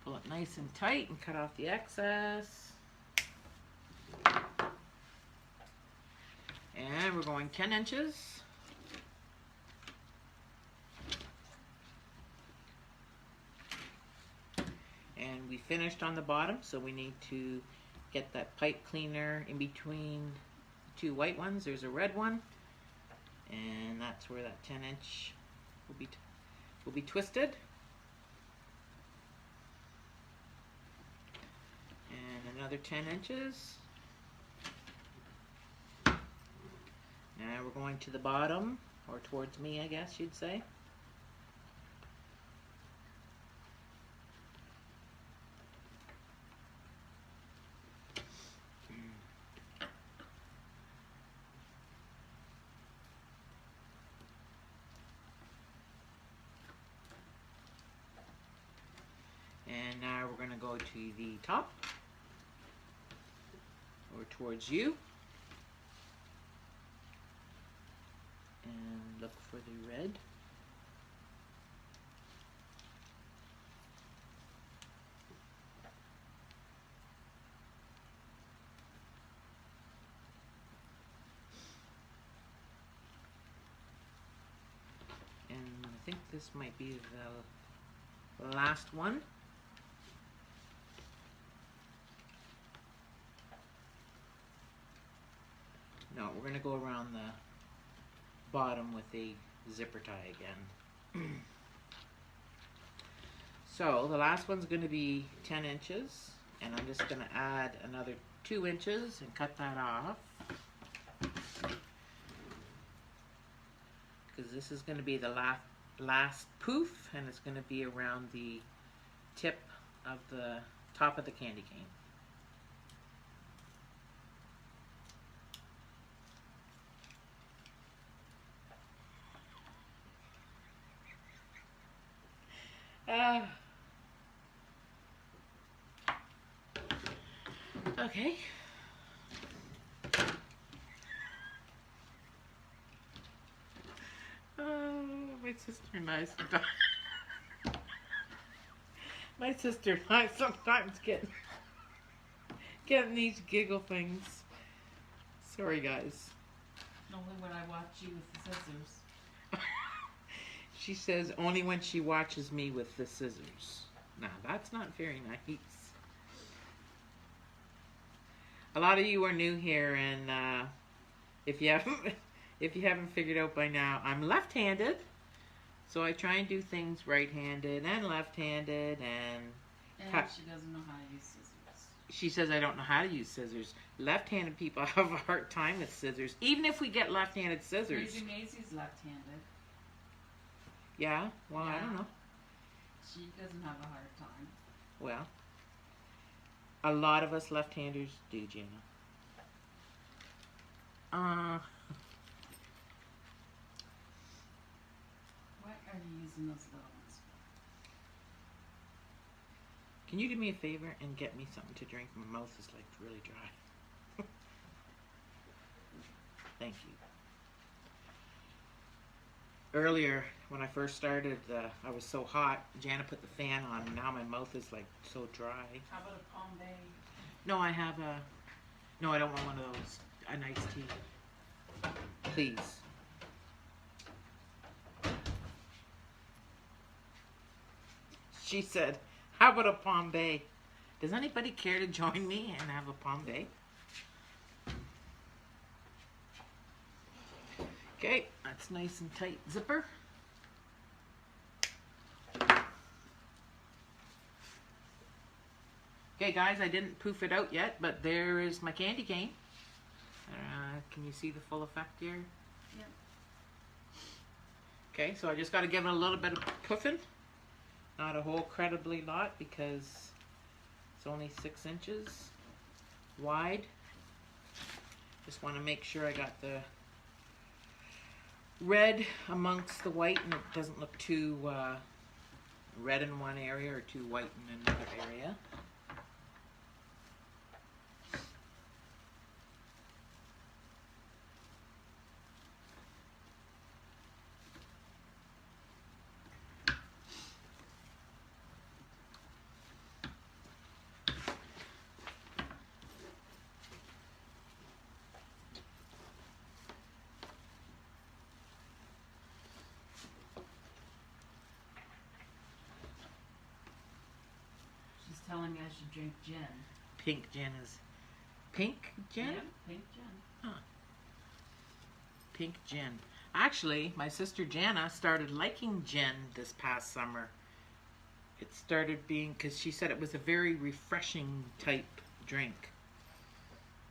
Speaker 2: Pull it nice and tight and cut off the excess. And we're going 10 inches. And we finished on the bottom, so we need to get that pipe cleaner in between the two white ones. There's a red one, and that's where that 10-inch will be twisted. And another 10 inches. Now we're going to the bottom, or towards me, I guess you'd say. And now we're going to go to the top, or towards you, and look for the red. And I think this might be the last one. No, we're going to go around the bottom with a zipper tie again. So the last one's going to be 10 inches, and I'm just going to add another 2 inches and cut that off, because this is going to be the last poof, and it's going to be around the tip of the top of the candy cane. Okay. My sister and I sometimes, my sister and I sometimes getting these giggle things. Sorry, guys.
Speaker 1: Only when I watch you with the scissors.
Speaker 2: She says only when she watches me with the scissors. Now, that's not very nice. A lot of you are new here, and if you haven't figured out by now, I'm left-handed, so I try and do things right-handed and left-handed, and
Speaker 1: she doesn't know how to use scissors.
Speaker 2: She says I don't know how to use scissors. Left-handed people have a hard time with scissors, even if we get left-handed scissors.
Speaker 1: Maisie's left-handed.
Speaker 2: Yeah? Well, yeah. I don't know.
Speaker 1: She doesn't have a hard time.
Speaker 2: Well, a lot of us left-handers do, Jenna.
Speaker 1: What are you using those little ones for?
Speaker 2: Can you do me a favor and get me something to drink? My mouth is like really dry. Thank you. Earlier, when I first started, I was so hot. Jana put the fan on, and now my mouth is like so dry.
Speaker 1: How about a Palm Bay?
Speaker 2: No, I have a... No, I don't want one of those. A nice tea. Please. She said, how about a Palm Bay? Does anybody care to join me and have a Palm Bay? Okay, that's nice and tight zipper. Okay guys, I didn't poof it out yet, but there is my candy cane. Can you see the full effect here?
Speaker 1: Yep.
Speaker 2: Okay, so I just got to give it a little bit of poofing. Not a whole incredibly lot because it's only 6 inches wide. Just want to make sure I got the red amongst the white and it doesn't look too red in one area or too white in another area.
Speaker 1: Telling me I should drink gin.
Speaker 2: Pink gin is Pink gin?
Speaker 1: Yeah, pink gin.
Speaker 2: Huh. Pink gin. Actually, my sister Jana started liking gin this past summer. It started being, because she said it was a very refreshing type drink.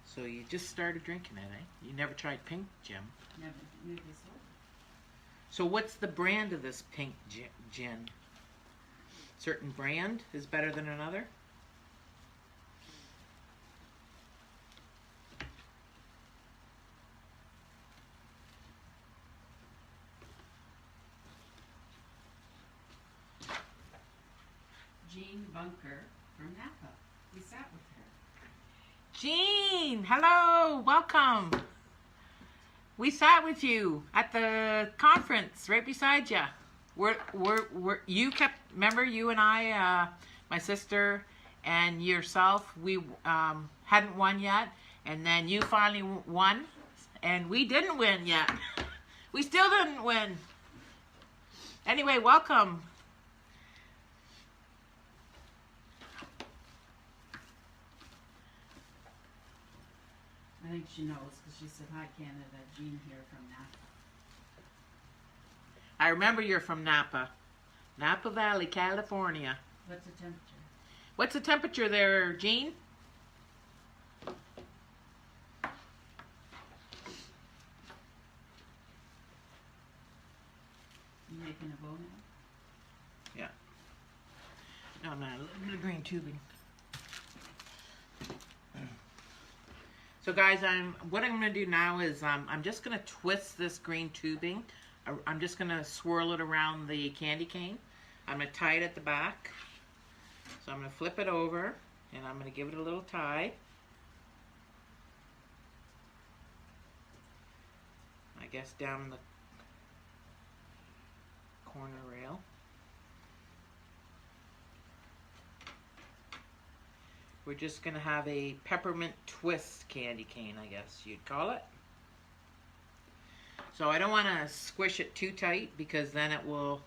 Speaker 2: So you just started drinking it, eh? You never tried pink gin?
Speaker 1: Never knew this one.
Speaker 2: So what's the brand of this pink gin? Certain brand is better than another?
Speaker 1: Jean Bunker from Napa. We sat with her.
Speaker 2: Jean, hello, welcome. We sat with you at the conference right beside you. You kept, remember you and I, my sister and yourself, we hadn't won yet, and then you finally won, and we didn't win yet. We still didn't win. Anyway, welcome.
Speaker 1: I think she knows because she said, "Hi, Canada, Jean here from Napa."
Speaker 2: I remember you're from Napa. Napa Valley, California.
Speaker 1: What's the temperature?
Speaker 2: What's the temperature there, Jean?
Speaker 1: You making a bow now?
Speaker 2: Yeah. No, not a little bit of green tubing. So guys, what I'm going to do now is I'm just going to twist this green tubing. I'm just going to swirl it around the candy cane. I'm going to tie it at the back. So I'm going to flip it over and I'm going to give it a little tie. I guess down the corner rail. We're just going to have a peppermint twist candy cane, I guess you'd call it. So I don't want to squish it too tight because then it will...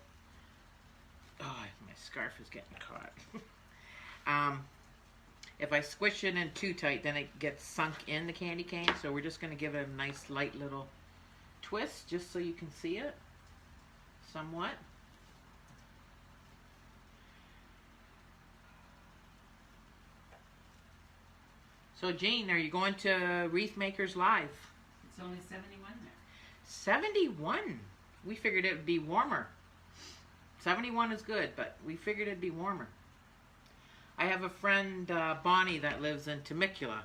Speaker 2: Oh, my scarf is getting caught. If I squish it in too tight, then it gets sunk in the candy cane. So we're just going to give it a nice light little twist just so you can see it somewhat. So Jean, are you going to Wreath Makers Live?
Speaker 1: It's only 71 there.
Speaker 2: 71? We figured it would be warmer. 71 is good, but we figured it'd be warmer. I have a friend, Bonnie, that lives in Temecula.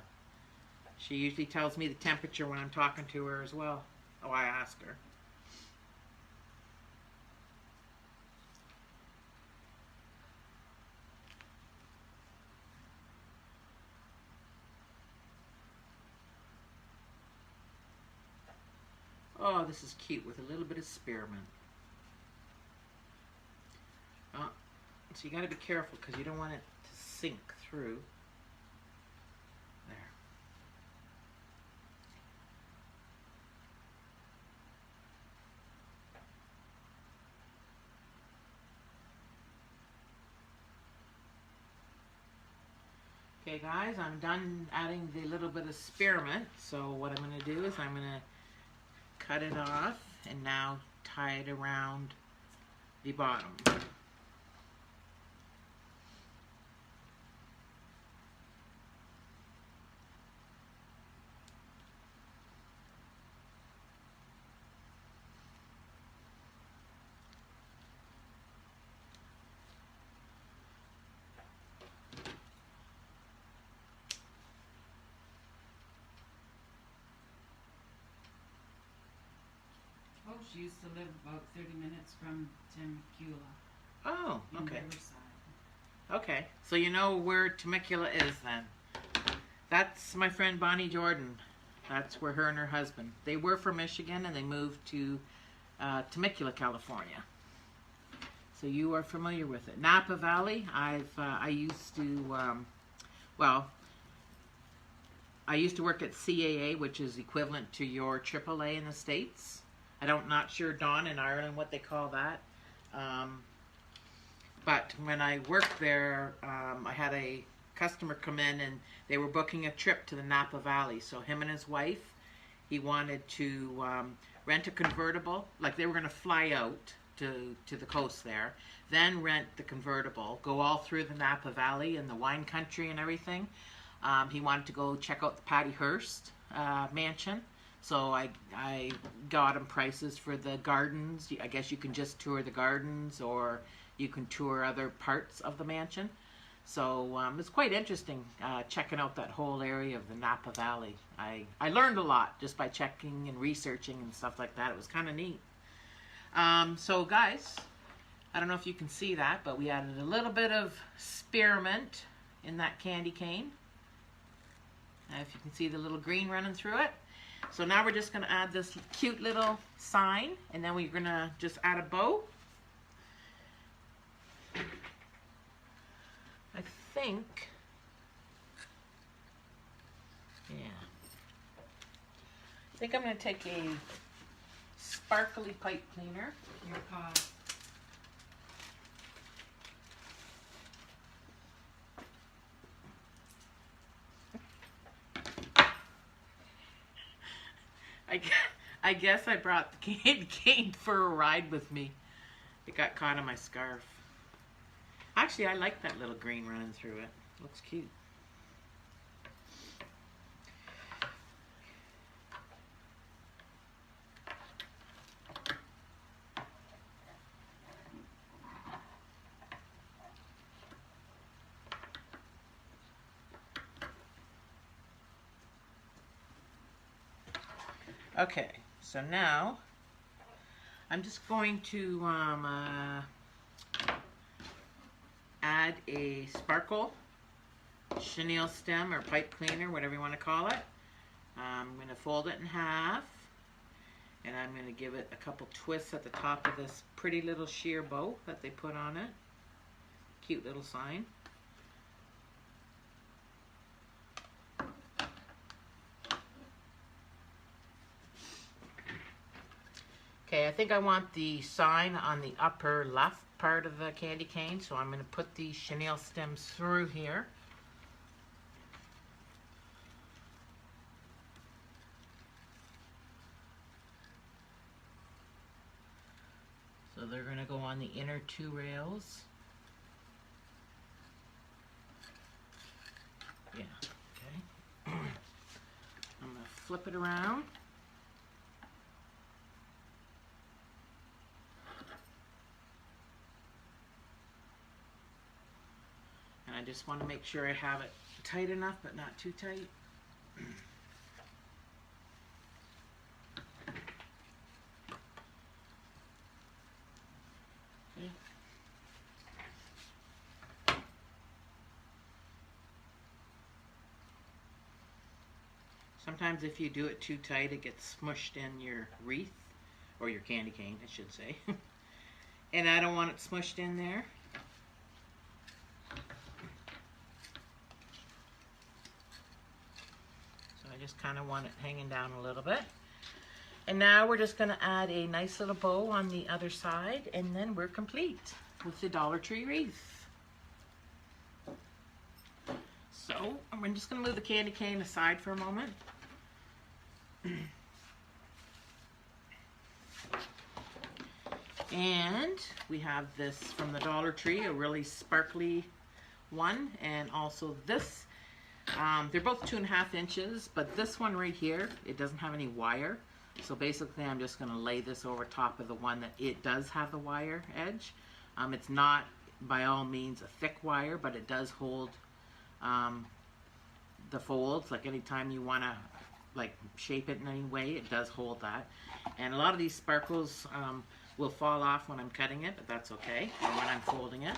Speaker 2: She usually tells me the temperature when I'm talking to her as well. Oh, I ask her. Oh, this is cute with a little bit of spearmint. So you got to be careful because you don't want it to sink through. There. Okay guys, I'm done adding the little bit of spearmint. So what I'm going to do is I'm going to cut it off and now tie it around the bottom.
Speaker 1: Oh, she used to live about 30 minutes from Temecula.
Speaker 2: Oh,
Speaker 1: In
Speaker 2: okay.
Speaker 1: Riverside.
Speaker 2: Okay, so you know where Temecula is then. That's my friend Bonnie Jordan. That's where her and her husband. They were from Michigan and they moved to Temecula, California. So you are familiar with it. Napa Valley, I used to, I used to work at CAA, which is equivalent to your AAA in the States. I'm not sure, Dawn, in Ireland, what they call that. But when I worked there, I had a customer come in and they were booking a trip to the Napa Valley. So him and his wife, he wanted to rent a convertible. Like they were going to fly out to the coast there, then rent the convertible, go all through the Napa Valley and the wine country and everything. He wanted to go check out the Patty Hearst mansion. So I got him prices for the gardens. I guess you can just tour the gardens or you can tour other parts of the mansion. So it's quite interesting checking out that whole area of the Napa Valley. I learned a lot just by checking and researching and stuff like that. It was kind of neat. So guys, I don't know if you can see that, but we added a little bit of spearmint in that candy cane. If you can see the little green running through it. So now we're just going to add this cute little sign, and then we're going to just add a bow. I think, yeah, I think I'm going to take a sparkly pipe cleaner.
Speaker 1: Your pod.
Speaker 2: I guess I brought the candy cane for a ride with me. It got caught on my scarf. Actually, I like that little green running through it. Looks cute. Okay, so now I'm just going to add a sparkle chenille stem or pipe cleaner, whatever you want to call it. I'm going to fold it in half, and I'm going to give it a couple twists at the top of this pretty little sheer bow that they put on it. Cute little sign. Okay, I think I want the sign on the upper left part of the candy cane, so I'm going to put the chenille stems through here. So they're going to go on the inner two rails. Yeah, okay. I'm going to flip it around. And I just want to make sure I have it tight enough, but not too tight. Okay. Sometimes if you do it too tight, it gets smushed in your wreath, or your candy cane, I should say. And I don't want it smushed in there. I just kind of want it hanging down a little bit. And now we're just going to add a nice little bow on the other side, and then we're complete with the Dollar Tree wreath. So I'm just going to move the candy cane aside for a moment. And we have this from the Dollar Tree, a really sparkly one, and also this. They're both 2.5 inches, but this one right here, it doesn't have any wire. So basically I'm just going to lay this over top of the one that it does have the wire edge. It's not by all means a thick wire, but it does hold the folds. Like anytime you want to like shape it in any way, it does hold that. And a lot of these sparkles will fall off when I'm cutting it, but that's okay, or when I'm folding it.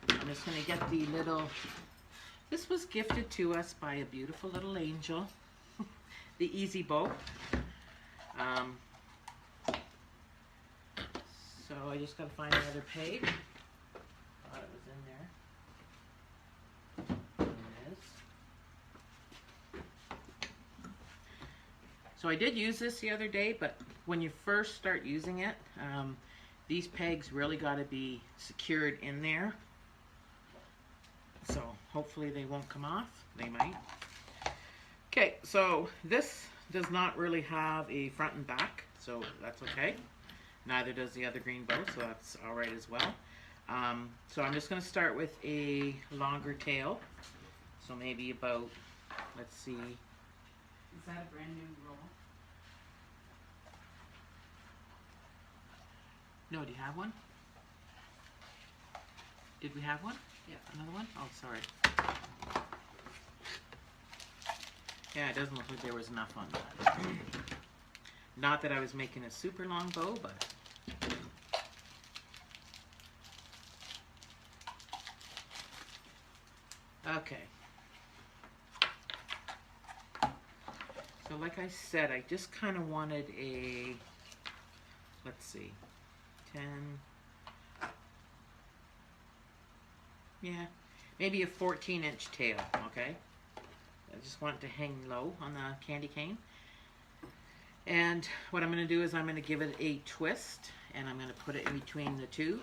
Speaker 2: I'm just going to get the little... This was gifted to us by a beautiful little angel, the Easy Bow. So I just got to find the other page. Thought it was in there. There it is. So I did use this the other day, but when you first start using it, these pegs really got to be secured in there. So hopefully they won't come off. They might. Okay, so this does not really have a front and back, so that's okay. Neither does the other green bow, so that's all right as well. So I'm just going to start with a longer tail. So maybe about, let's see.
Speaker 1: Is that a brand new roll?
Speaker 2: No, do you have one? Did we have one?
Speaker 1: Yeah.
Speaker 2: Another one? Oh, sorry. Yeah, it doesn't look like there was enough on that. Not that I was making a super long bow, but... Okay. So like I said, I just kind of wanted a... Let's see. 10... Yeah, maybe a 14-inch tail, okay? I just want it to hang low on the candy cane. And what I'm going to do is I'm going to give it a twist, and I'm going to put it in between the two.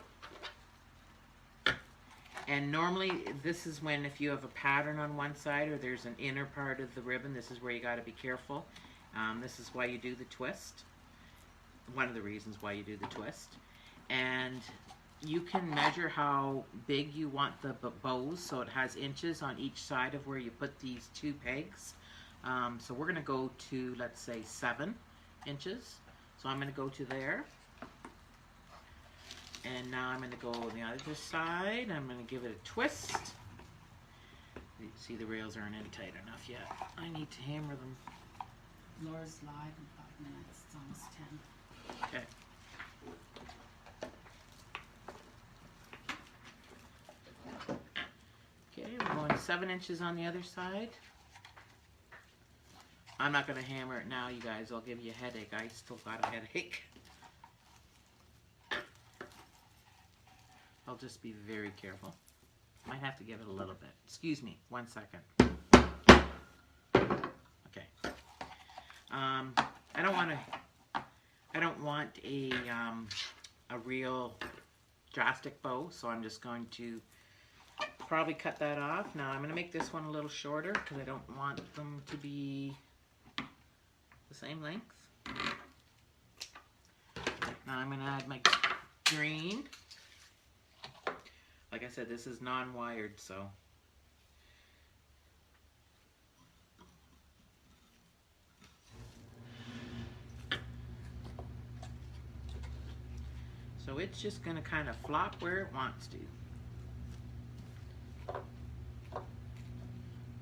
Speaker 2: And normally this is when, if you have a pattern on one side or there's an inner part of the ribbon, this is where you got to be careful. This is why you do the twist. One of the reasons why you do the twist. And you can measure how big you want the bows, so it has inches on each side of where you put these two pegs. So we're going to go to, let's say, 7 inches. So I'm going to go to there. And now I'm going to go on the other side. I'm going to give it a twist. You see the rails aren't in tight enough yet. I need to hammer them.
Speaker 1: Laura's live in 5 minutes. It's almost 10.
Speaker 2: Okay. Okay, we're going 7 inches on the other side. I'm not going to hammer it now, you guys. I'll give you a headache. I still got a headache. I'll just be very careful. Might have to give it a little bit. Excuse me, 1 second. Okay. I don't want a real drastic bow, so I'm just going to probably cut that off. Now I'm going to make this one a little shorter because I don't want them to be the same length. Now I'm going to add my green. Like I said, this is non-wired, so. So it's just going to kind of flop where it wants to.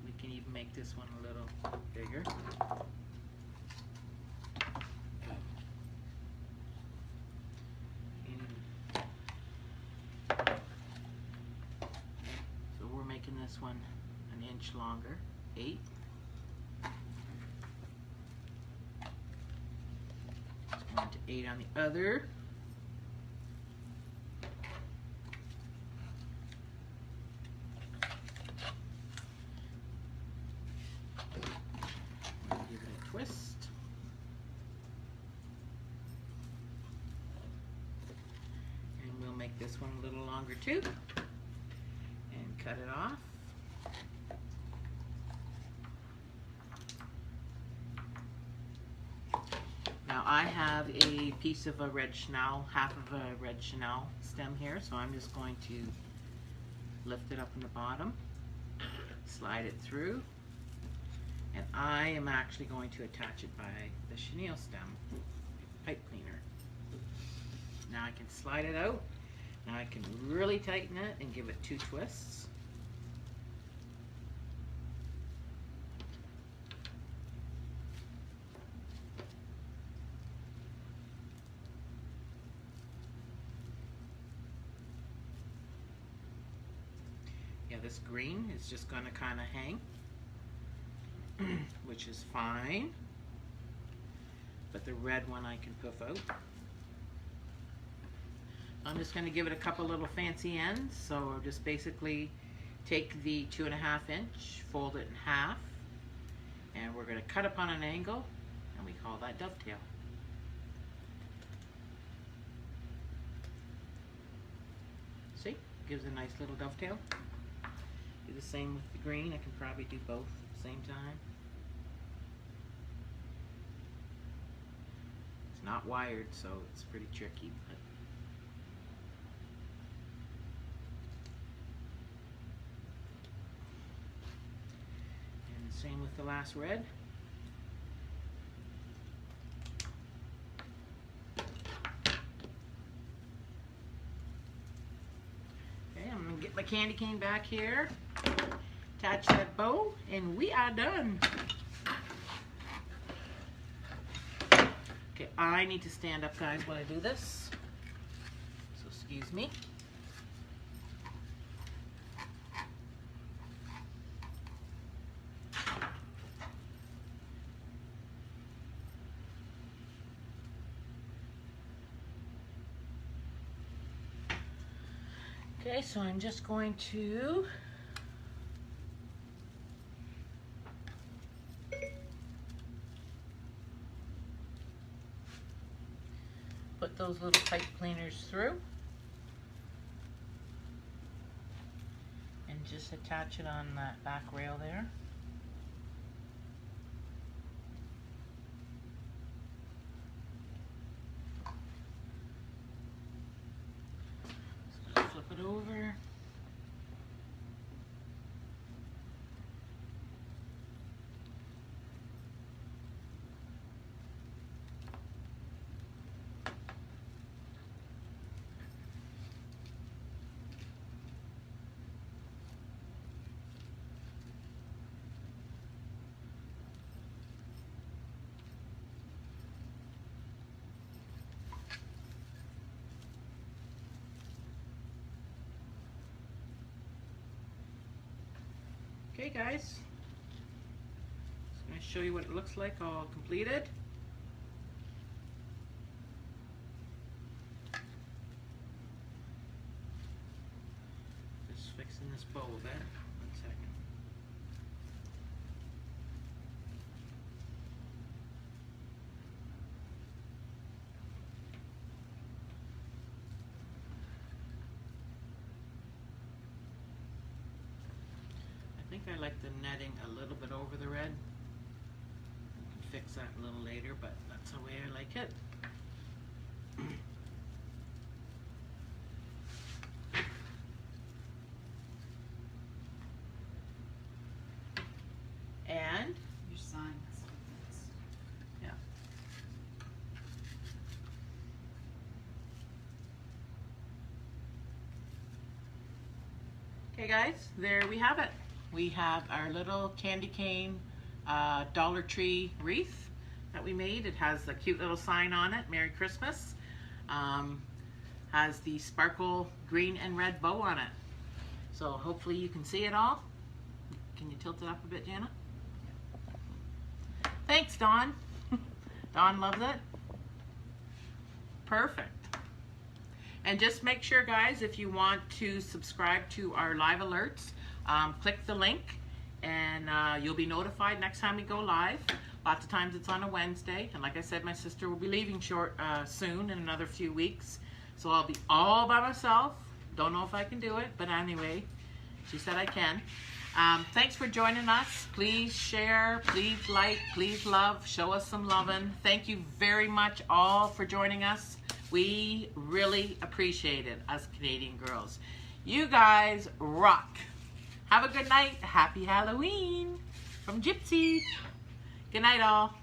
Speaker 2: We can even make this one a little bigger. So we're making this one an inch longer, 8. Going to 8 on the other. Give it a twist. And we'll make this one a little longer too. And cut it off. Now I have a piece of a red chenille, half of a red chenille stem here, so I'm just going to lift it up in the bottom, slide it through, and I am actually going to attach it by the chenille stem pipe cleaner. Now I can slide it out. Now I can really tighten it and give it 2 twists. Yeah, this green is just going to kind of hang, which is fine. But the red one I can poof out. I'm just going to give it a couple little fancy ends. So I'll just basically take the 2.5 inch, fold it in half, and we're going to cut up on an angle, and we call that dovetail. See? Gives a nice little dovetail. Do the same with the green. I can probably do both at the same time. It's not wired, so it's pretty tricky. But and the same with the last red. Get my candy cane back here, attach that bow, and we are done. Okay, I need to stand up, guys, when I do this, so excuse me. Okay, so I'm just going to put those little pipe cleaners through and just attach it on that back rail there. Flip it over. Okay, guys, just going to show you what it looks like all completed. Just fixing this bow a bit. 1 second. I think I like the netting a little bit over the red. I can fix that a little later, but that's the way I like it. And
Speaker 1: Your signs.
Speaker 2: yeah. Okay, guys, there we have it. We have our little candy cane Dollar Tree wreath that we made. It has a cute little sign on it, Merry Christmas. Has the sparkle green and red bow on it. So hopefully you can see it all. Can you tilt it up a bit, Jana? Thanks, Dawn. Dawn loves it. Perfect. And just make sure, guys, if you want to subscribe to our live alerts, click the link and you'll be notified next time we go live. Lots of times it's on a Wednesday, and like I said, my sister will be leaving soon in another few weeks, so I'll be all by myself. Don't know if I can do it, but anyway, she said I can. Thanks for joining us. Please share, please like, please love, show us some loving. Thank you very much all for joining us. We really appreciate it, us Canadian girls. You guys rock. Have a good night. Happy Halloween from Gypsy. Good night, all.